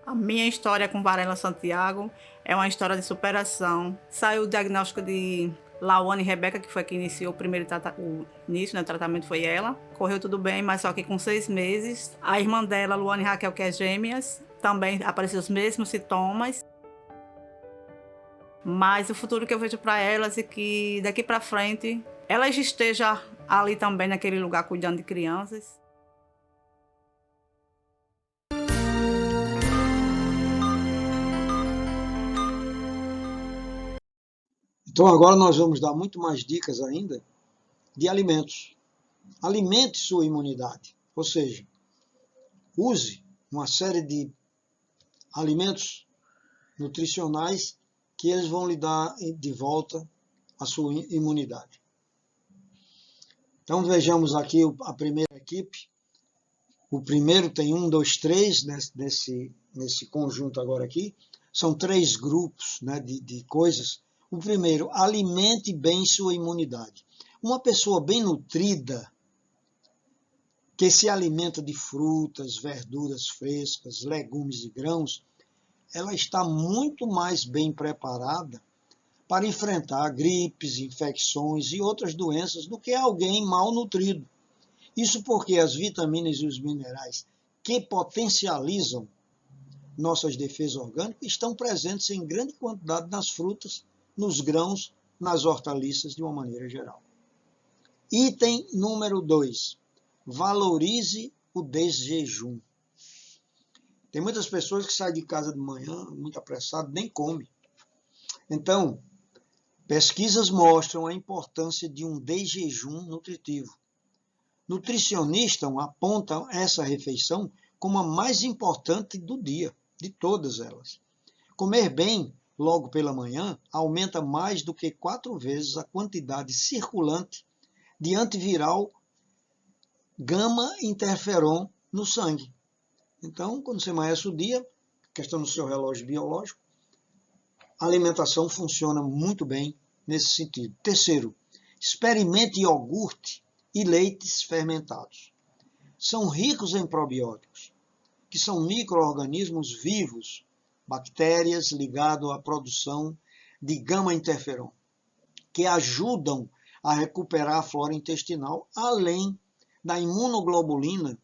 A minha história com Varela Santiago é uma história de superação. Saiu o diagnóstico de Lawane Rebeca, que foi quem iniciou o início, né, o tratamento foi ela. Correu tudo bem, mas só que com 6 meses, a irmã dela, Luane Raquel, que é gêmeas, também apareceu os mesmos sintomas. Mas o futuro que eu vejo para elas é que daqui para frente elas estejam ali também naquele lugar cuidando de crianças. Então agora nós vamos dar muito mais dicas ainda de alimentos. Alimente sua imunidade, ou seja, use uma série de alimentos nutricionais que eles vão lhe dar de volta a sua imunidade. Então vejamos aqui a primeira equipe. O primeiro tem 1, 2, 3 nesse conjunto agora aqui. São 3 grupos, né, de coisas. O primeiro, alimente bem sua imunidade. Uma pessoa bem nutrida, que se alimenta de frutas, verduras frescas, legumes e grãos, ela está muito mais bem preparada para enfrentar gripes, infecções e outras doenças do que alguém mal nutrido. Isso porque as vitaminas e os minerais que potencializam nossas defesas orgânicas, estão presentes em grande quantidade nas frutas, nos grãos, nas hortaliças, de uma maneira geral. Item número 2. Valorize o desjejum. Tem muitas pessoas que saem de casa de manhã, muito apressado, nem comem. Então, pesquisas mostram a importância de um desjejum nutritivo. Nutricionistas apontam essa refeição como a mais importante do dia, de todas elas. Comer bem logo pela manhã aumenta mais do que 4 vezes a quantidade circulante de antiviral gama-interferon no sangue. Então, quando você amanhece o dia, questão do seu relógio biológico, a alimentação funciona muito bem nesse sentido. Terceiro, experimente iogurte e leites fermentados. São ricos em probióticos, que são micro-organismos vivos, bactérias ligadas à produção de gama-interferon, que ajudam a recuperar a flora intestinal, além da imunoglobulina,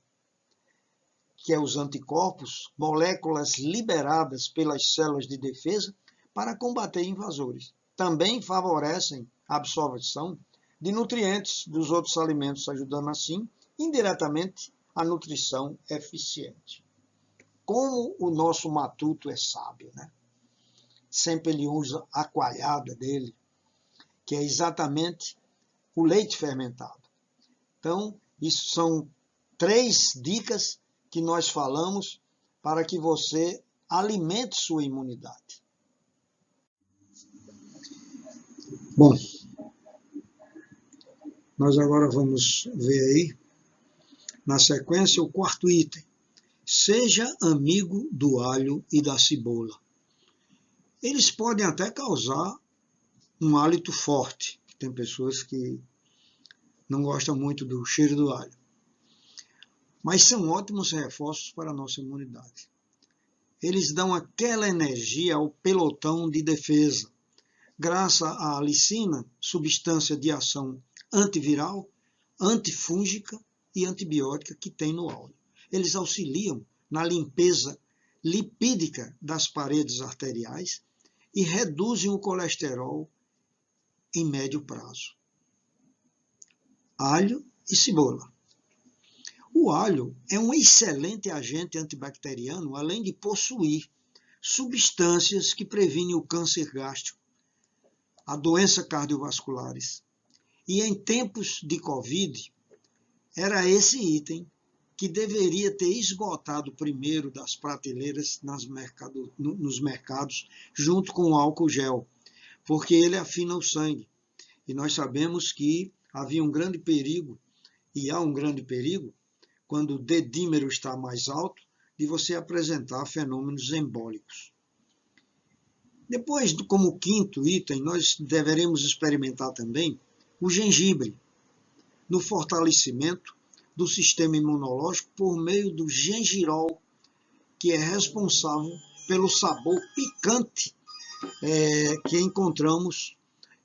que é os anticorpos, moléculas liberadas pelas células de defesa para combater invasores. Também favorecem a absorção de nutrientes dos outros alimentos, ajudando assim, indiretamente, a nutrição eficiente. Como o nosso matuto é sábio, né? Sempre ele usa a coalhada dele, que é exatamente o leite fermentado. Então, isso são 3 dicas que nós falamos para que você alimente sua imunidade. Bom, nós agora vamos ver aí, na sequência, o 4º item. Seja amigo do alho e da cebola. Eles podem até causar um hálito forte. Tem pessoas que não gostam muito do cheiro do alho. Mas são ótimos reforços para a nossa imunidade. Eles dão aquela energia ao pelotão de defesa. Graças à alicina, substância de ação antiviral, antifúngica e antibiótica que tem no alho. Eles auxiliam na limpeza lipídica das paredes arteriais e reduzem o colesterol em médio prazo. Alho e cebola. O alho é um excelente agente antibacteriano, além de possuir substâncias que previnem o câncer gástrico, a doenças cardiovasculares. E em tempos de Covid, era esse item que deveria ter esgotado primeiro das prateleiras nos mercados, junto com o álcool gel, porque ele afina o sangue. E nós sabemos que havia um grande perigo, e há um grande perigo, quando o dedímero está mais alto, de você apresentar fenômenos embólicos. Depois, como 5º item, nós deveremos experimentar também o gengibre, no fortalecimento do sistema imunológico por meio do gengirol, que é responsável pelo sabor picante que encontramos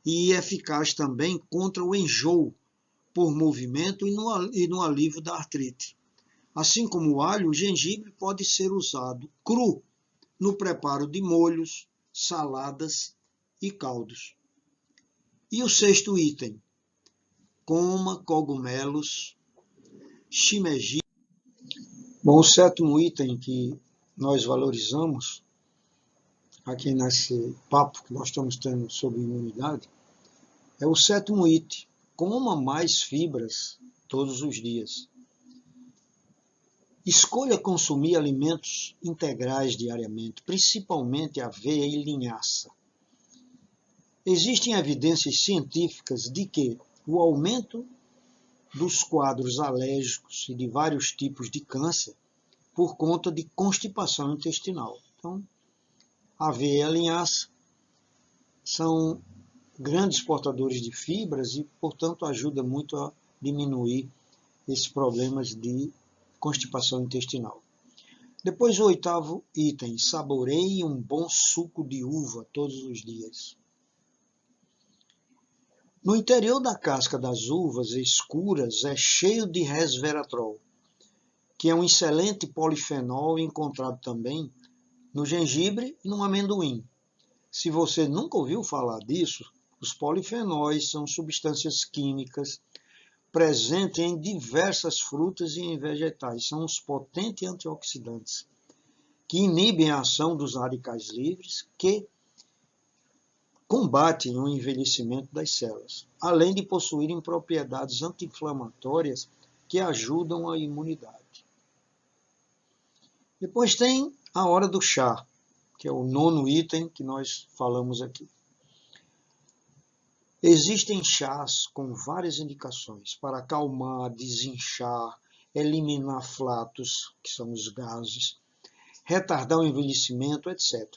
e eficaz também contra o enjoo por movimento e no alívio da artrite. Assim como o alho, o gengibre pode ser usado cru no preparo de molhos, saladas e caldos. E o 6º item, coma cogumelos, shimeji. Bom, o 7º item que nós valorizamos, aqui nesse papo que nós estamos tendo sobre imunidade, é o 7º item, coma mais fibras todos os dias. Escolha consumir alimentos integrais diariamente, principalmente aveia e linhaça. Existem evidências científicas de que o aumento dos quadros alérgicos e de vários tipos de câncer por conta de constipação intestinal. Então, aveia e a linhaça são grandes portadores de fibras e, portanto, ajuda muito a diminuir esses problemas de constipação intestinal. Depois, o 8º item, saboreie um bom suco de uva todos os dias. No interior da casca das uvas escuras é cheio de resveratrol, que é um excelente polifenol encontrado também no gengibre e no amendoim. Se você nunca ouviu falar disso, os polifenóis são substâncias químicas presentes em diversas frutas e em vegetais. São os potentes antioxidantes que inibem a ação dos radicais livres, que combatem o envelhecimento das células, além de possuírem propriedades anti-inflamatórias que ajudam a imunidade. Depois tem a hora do chá, que é o 9º item que nós falamos aqui. Existem chás com várias indicações para acalmar, desinchar, eliminar flatos, que são os gases, retardar o envelhecimento, etc.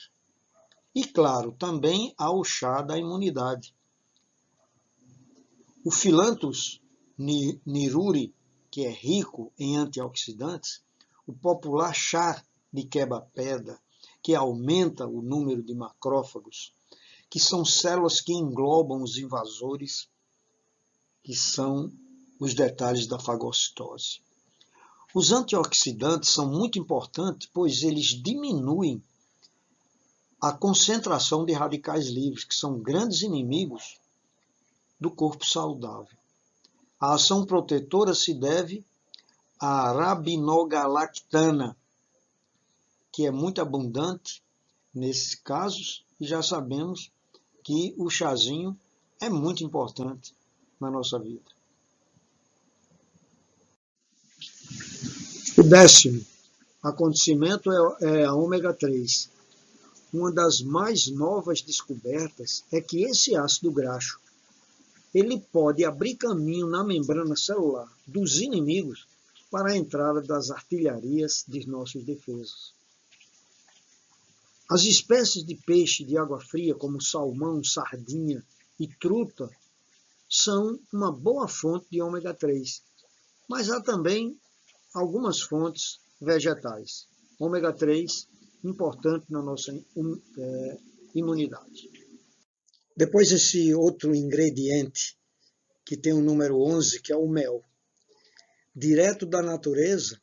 E, claro, também há o chá da imunidade. O Philanthus niruri, que é rico em antioxidantes, o popular chá de quebra-pedra, que aumenta o número de macrófagos, que são células que englobam os invasores, que são os detalhes da fagocitose. Os antioxidantes são muito importantes, pois eles diminuem a concentração de radicais livres, que são grandes inimigos do corpo saudável. A ação protetora se deve à arabinogalactana, que é muito abundante nesses casos, e já sabemos que o chazinho é muito importante na nossa vida. O 10º acontecimento é a ômega 3. Uma das mais novas descobertas é que esse ácido graxo ele pode abrir caminho na membrana celular dos inimigos para a entrada das artilharias de nossas defesas. As espécies de peixe de água fria, como salmão, sardinha e truta, são uma boa fonte de ômega 3, mas há também algumas fontes vegetais. Ômega 3, importante na nossa imunidade. Depois esse outro ingrediente, que tem o número 11, que é o mel. Direto da natureza,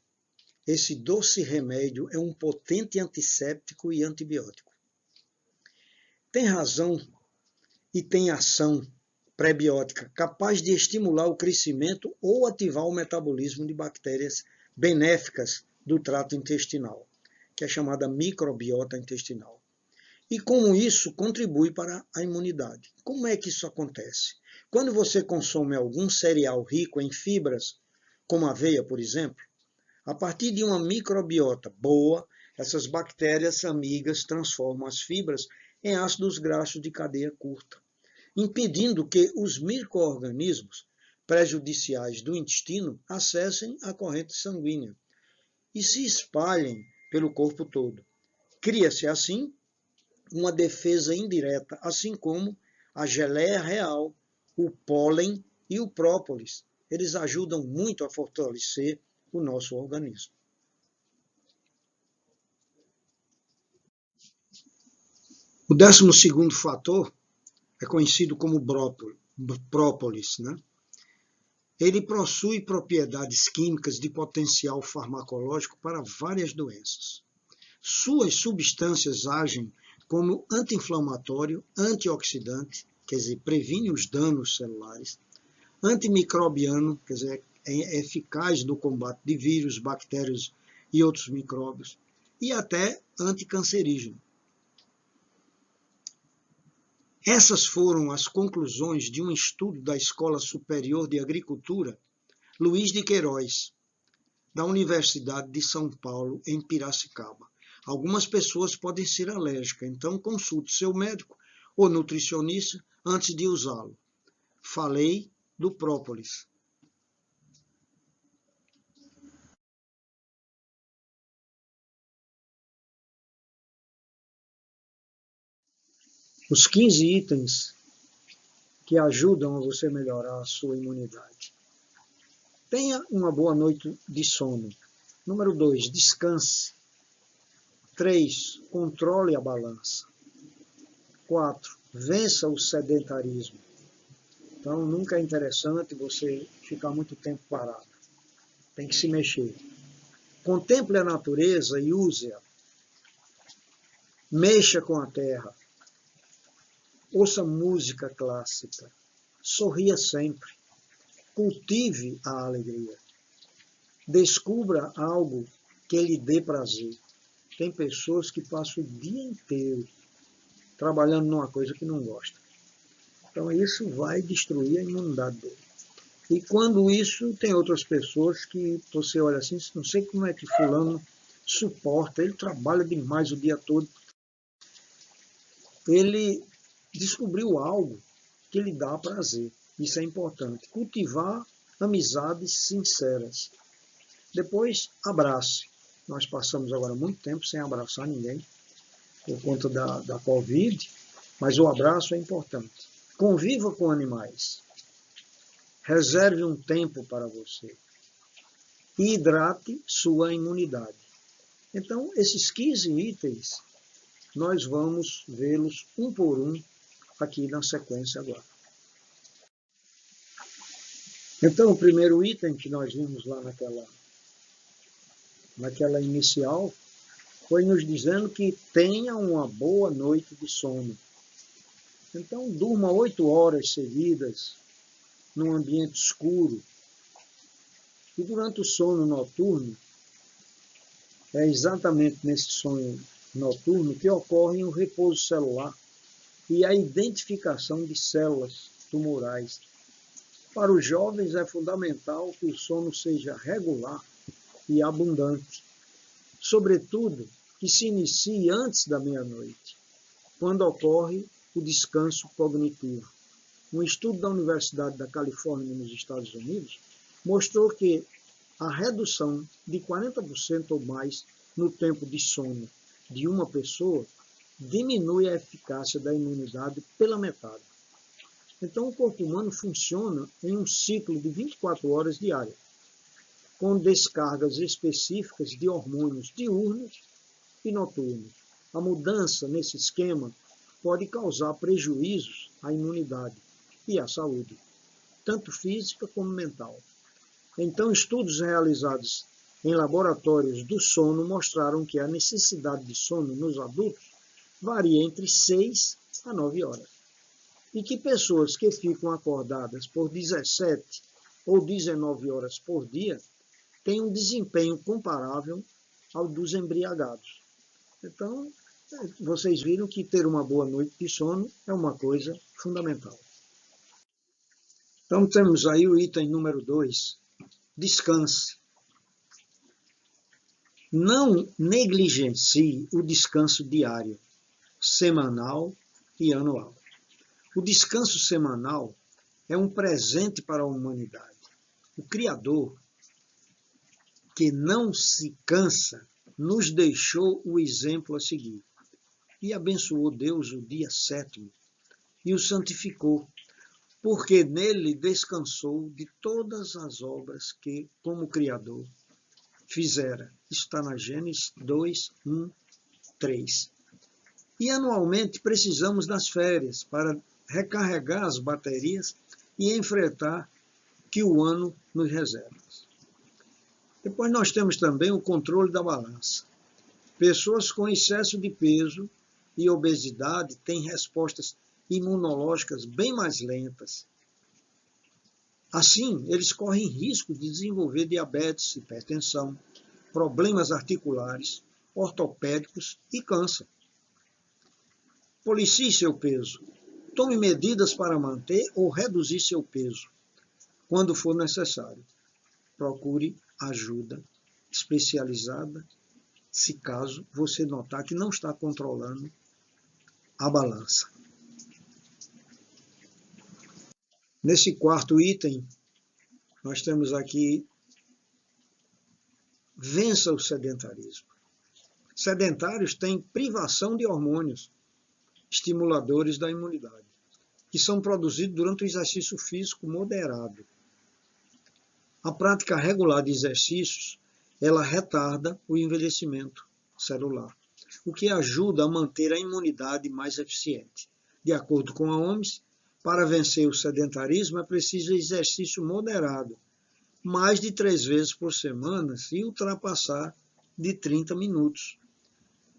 esse doce remédio é um potente antisséptico e antibiótico. Tem razão e tem ação prebiótica, capaz de estimular o crescimento ou ativar o metabolismo de bactérias benéficas do trato intestinal, que é chamada microbiota intestinal. E como isso contribui para a imunidade. Como é que isso acontece? Quando você consome algum cereal rico em fibras, como a aveia, por exemplo, a partir de uma microbiota boa, essas bactérias amigas transformam as fibras em ácidos graxos de cadeia curta, impedindo que os micro-organismos prejudiciais do intestino acessem a corrente sanguínea e se espalhem pelo corpo todo. Cria-se assim uma defesa indireta, assim como a geleia real, o pólen e o própolis. Eles ajudam muito a fortalecer o nosso organismo. O 12º fator é conhecido como própolis, né? Ele possui propriedades químicas de potencial farmacológico para várias doenças. Suas substâncias agem como anti-inflamatório, antioxidante, quer dizer, previne os danos celulares, antimicrobiano, quer dizer, é eficaz no combate de vírus, bactérias e outros micróbios, e até anticancerígeno. Essas foram as conclusões de um estudo da Escola Superior de Agricultura Luiz de Queiroz, da Universidade de São Paulo, em Piracicaba. Algumas pessoas podem ser alérgicas, então consulte seu médico ou nutricionista antes de usá-lo. Falei do própolis. Os 15 itens que ajudam a você melhorar a sua imunidade. Tenha uma boa noite de sono. Número 2, descanse. 3, controle a balança. 4, vença o sedentarismo. Então, nunca é interessante você ficar muito tempo parado. Tem que se mexer. Contemple a natureza e use-a. Mexa com a terra. Ouça música clássica. Sorria sempre. Cultive a alegria. Descubra algo que lhe dê prazer. Tem pessoas que passam o dia inteiro trabalhando numa coisa que não gosta. Então isso vai destruir a imunidade dele. E quando isso, tem outras pessoas que você olha assim, não sei como é que fulano suporta, ele trabalha demais o dia todo. Ele descobriu algo que lhe dá prazer. Isso é importante. Cultivar amizades sinceras. Depois, abrace. Nós passamos agora muito tempo sem abraçar ninguém, por conta da Covid, mas o abraço é importante. Conviva com animais. Reserve um tempo para você. E hidrate sua imunidade. Então, esses 15 itens, nós vamos vê-los um por um aqui na sequência agora. Então, o primeiro item que nós vimos lá naquela inicial foi nos dizendo que tenha uma boa noite de sono. Então, durma 8 horas seguidas num ambiente escuro. E durante o sono noturno, é exatamente nesse sono noturno que ocorre o repouso celular e a identificação de células tumorais. Para os jovens é fundamental que o sono seja regular e abundante, sobretudo que se inicie antes da meia-noite, quando ocorre o descanso cognitivo. Um estudo da Universidade da Califórnia, nos Estados Unidos, mostrou que a redução de 40% ou mais no tempo de sono de uma pessoa diminui a eficácia da imunidade pela metade. Então, o corpo humano funciona em um ciclo de 24 horas diárias, com descargas específicas de hormônios diurnos e noturnos. A mudança nesse esquema pode causar prejuízos à imunidade e à saúde, tanto física como mental. Então, estudos realizados em laboratórios do sono mostraram que a necessidade de sono nos adultos varia entre 6 a 9 horas. E que pessoas que ficam acordadas por 17 ou 19 horas por dia têm um desempenho comparável ao dos embriagados. Então, vocês viram que ter uma boa noite de sono é uma coisa fundamental. Então, temos aí o item número 2, descanse. Não negligencie o descanso diário, semanal e anual. O descanso semanal é um presente para a humanidade. O Criador, que não se cansa, nos deixou o exemplo a seguir. E abençoou Deus o dia 7º e o santificou, porque nele descansou de todas as obras que, como Criador, fizera. Está na Gênesis 2, 1, 3. E anualmente precisamos das férias para recarregar as baterias e enfrentar que o ano nos reserva. Depois nós temos também o controle da balança. Pessoas com excesso de peso e obesidade têm respostas imunológicas bem mais lentas. Assim, eles correm risco de desenvolver diabetes, hipertensão, problemas articulares, ortopédicos e câncer. Policie seu peso. Tome medidas para manter ou reduzir seu peso, quando for necessário. Procure ajuda especializada, se caso você notar que não está controlando a balança. Nesse quarto item, nós temos aqui, vença o sedentarismo. Sedentários têm privação de hormônios estimuladores da imunidade, que são produzidos durante o exercício físico moderado. A prática regular de exercícios, ela retarda o envelhecimento celular, o que ajuda a manter a imunidade mais eficiente. De acordo com a OMS, para vencer o sedentarismo é preciso exercício moderado, mais de 3 vezes por semana e ultrapassar de 30 minutos.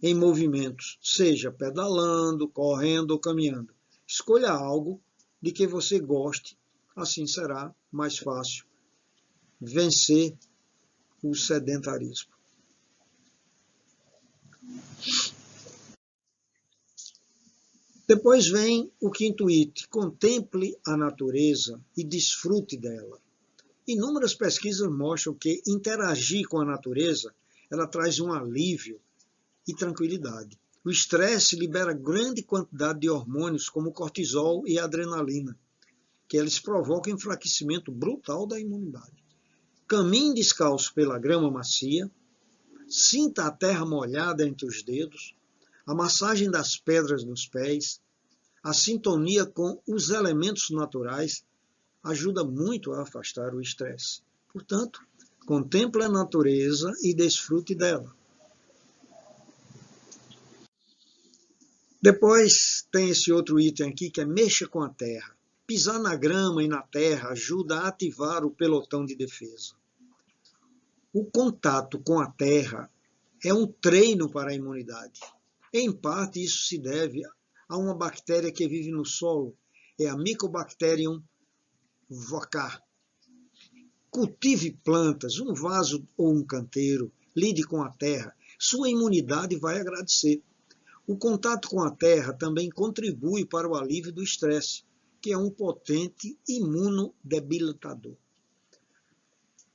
em movimentos, seja pedalando, correndo ou caminhando. Escolha algo de que você goste, assim será mais fácil vencer o sedentarismo. Depois vem o quinto item: contemple a natureza e desfrute dela. Inúmeras pesquisas mostram que interagir com a natureza, ela traz um alívio e tranquilidade. O estresse libera grande quantidade de hormônios como cortisol e adrenalina, que eles provocam enfraquecimento brutal da imunidade. Caminhe descalço pela grama macia, sinta a terra molhada entre os dedos, a massagem das pedras nos pés, a sintonia com os elementos naturais ajuda muito a afastar o estresse. Portanto, contemple a natureza e desfrute dela. Depois tem esse outro item aqui que é mexa com a terra. Pisar na grama e na terra ajuda a ativar o pelotão de defesa. O contato com a terra é um treino para a imunidade. Em parte, isso se deve a uma bactéria que vive no solo, é a Mycobacterium vaccae. Cultive plantas, um vaso ou um canteiro, lide com a terra, sua imunidade vai agradecer. O contato com a terra também contribui para o alívio do estresse, que é um potente imunodebilitador.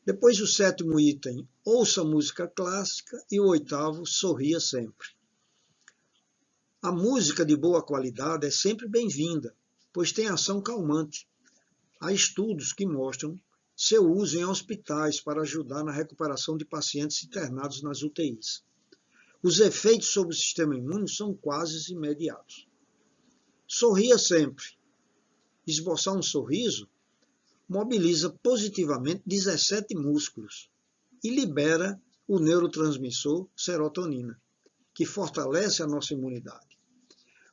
Depois o sétimo item, ouça música clássica, e o oitavo, sorria sempre. A música de boa qualidade é sempre bem-vinda, pois tem ação calmante. Há estudos que mostram seu uso em hospitais para ajudar na recuperação de pacientes internados nas UTIs. Os efeitos sobre o sistema imune são quase imediatos. Sorria sempre. Esboçar um sorriso mobiliza positivamente 17 músculos e libera o neurotransmissor serotonina, que fortalece a nossa imunidade.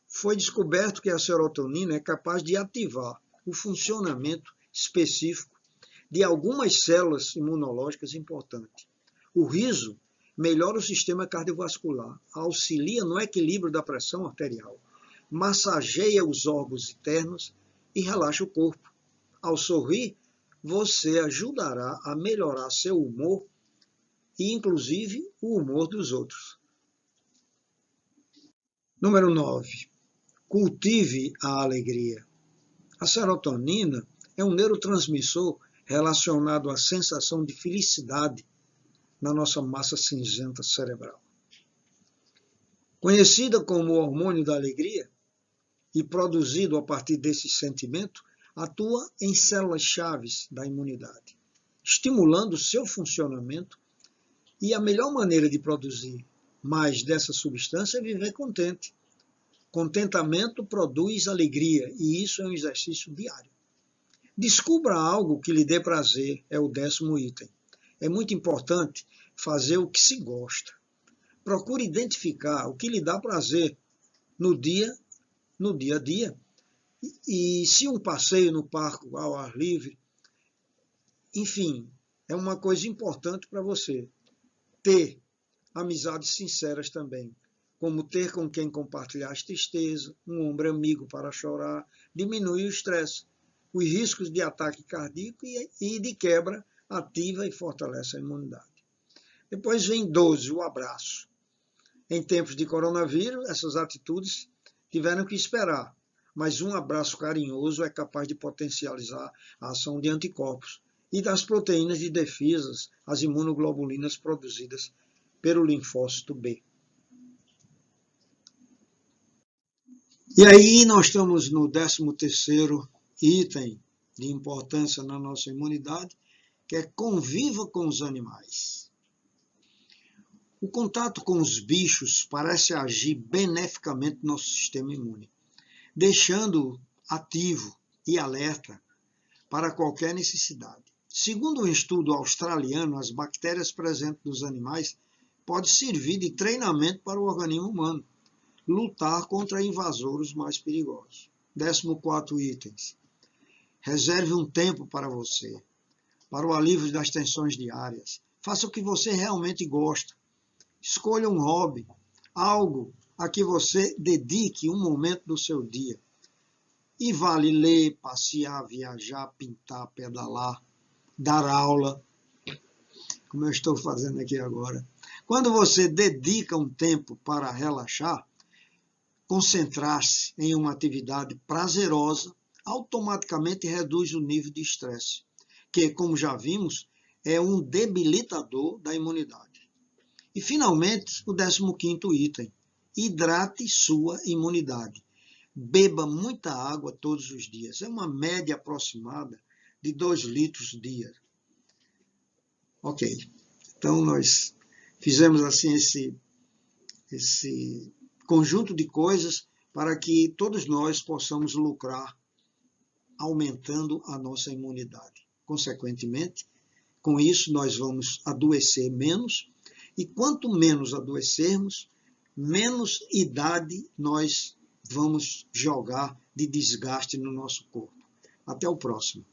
Foi descoberto que a serotonina é capaz de ativar o funcionamento específico de algumas células imunológicas importantes. O riso melhora o sistema cardiovascular, auxilia no equilíbrio da pressão arterial, massageia os órgãos internos e relaxa o corpo. Ao sorrir, você ajudará a melhorar seu humor e, inclusive, o humor dos outros. Número 9. Cultive a alegria. A serotonina é um neurotransmissor relacionado à sensação de felicidade na nossa massa cinzenta cerebral. Conhecida como o hormônio da alegria e produzido a partir desse sentimento, atua em células-chave da imunidade, estimulando o seu funcionamento, e a melhor maneira de produzir mais dessa substância é viver contente. Contentamento produz alegria, e isso é um exercício diário. Descubra algo que lhe dê prazer, é o 10º item. É muito importante fazer o que se gosta. Procure identificar o que lhe dá prazer no dia a dia. E se um passeio no parque ao ar livre, enfim, é uma coisa importante para você. Ter amizades sinceras também, como ter com quem compartilhar as tristezas, um ombro amigo para chorar, diminui o estresse, os riscos de ataque cardíaco e de quebra ativa e fortalece a imunidade. Depois vem 12, o abraço. Em tempos de coronavírus, essas atitudes tiveram que esperar, mas um abraço carinhoso é capaz de potencializar a ação de anticorpos e das proteínas de defesas, as imunoglobulinas produzidas pelo linfócito B. E aí nós estamos no 13º item de importância na nossa imunidade, que é conviva com os animais. O contato com os bichos parece agir beneficamente no nosso sistema imune, deixando-o ativo e alerta para qualquer necessidade. Segundo um estudo australiano, as bactérias presentes nos animais podem servir de treinamento para o organismo humano lutar contra invasores mais perigosos. 14º item. Reserve um tempo para você, para o alívio das tensões diárias. Faça o que você realmente gosta. Escolha um hobby. algo a que você dedique um momento do seu dia. E vale ler, passear, viajar, pintar, pedalar, dar aula, como eu estou fazendo aqui agora. Quando você dedica um tempo para relaxar, concentrar-se em uma atividade prazerosa, automaticamente reduz o nível de estresse, que, como já vimos, é um debilitador da imunidade. E, finalmente, o 15º item, hidrate sua imunidade. Beba muita água todos os dias. É uma média aproximada de 2 litros dia. Ok. Então, nós fizemos assim esse conjunto de coisas para que todos nós possamos lucrar aumentando a nossa imunidade. Consequentemente, com isso nós vamos adoecer menos e quanto menos adoecermos, menos idade nós vamos jogar de desgaste no nosso corpo. Até o próximo.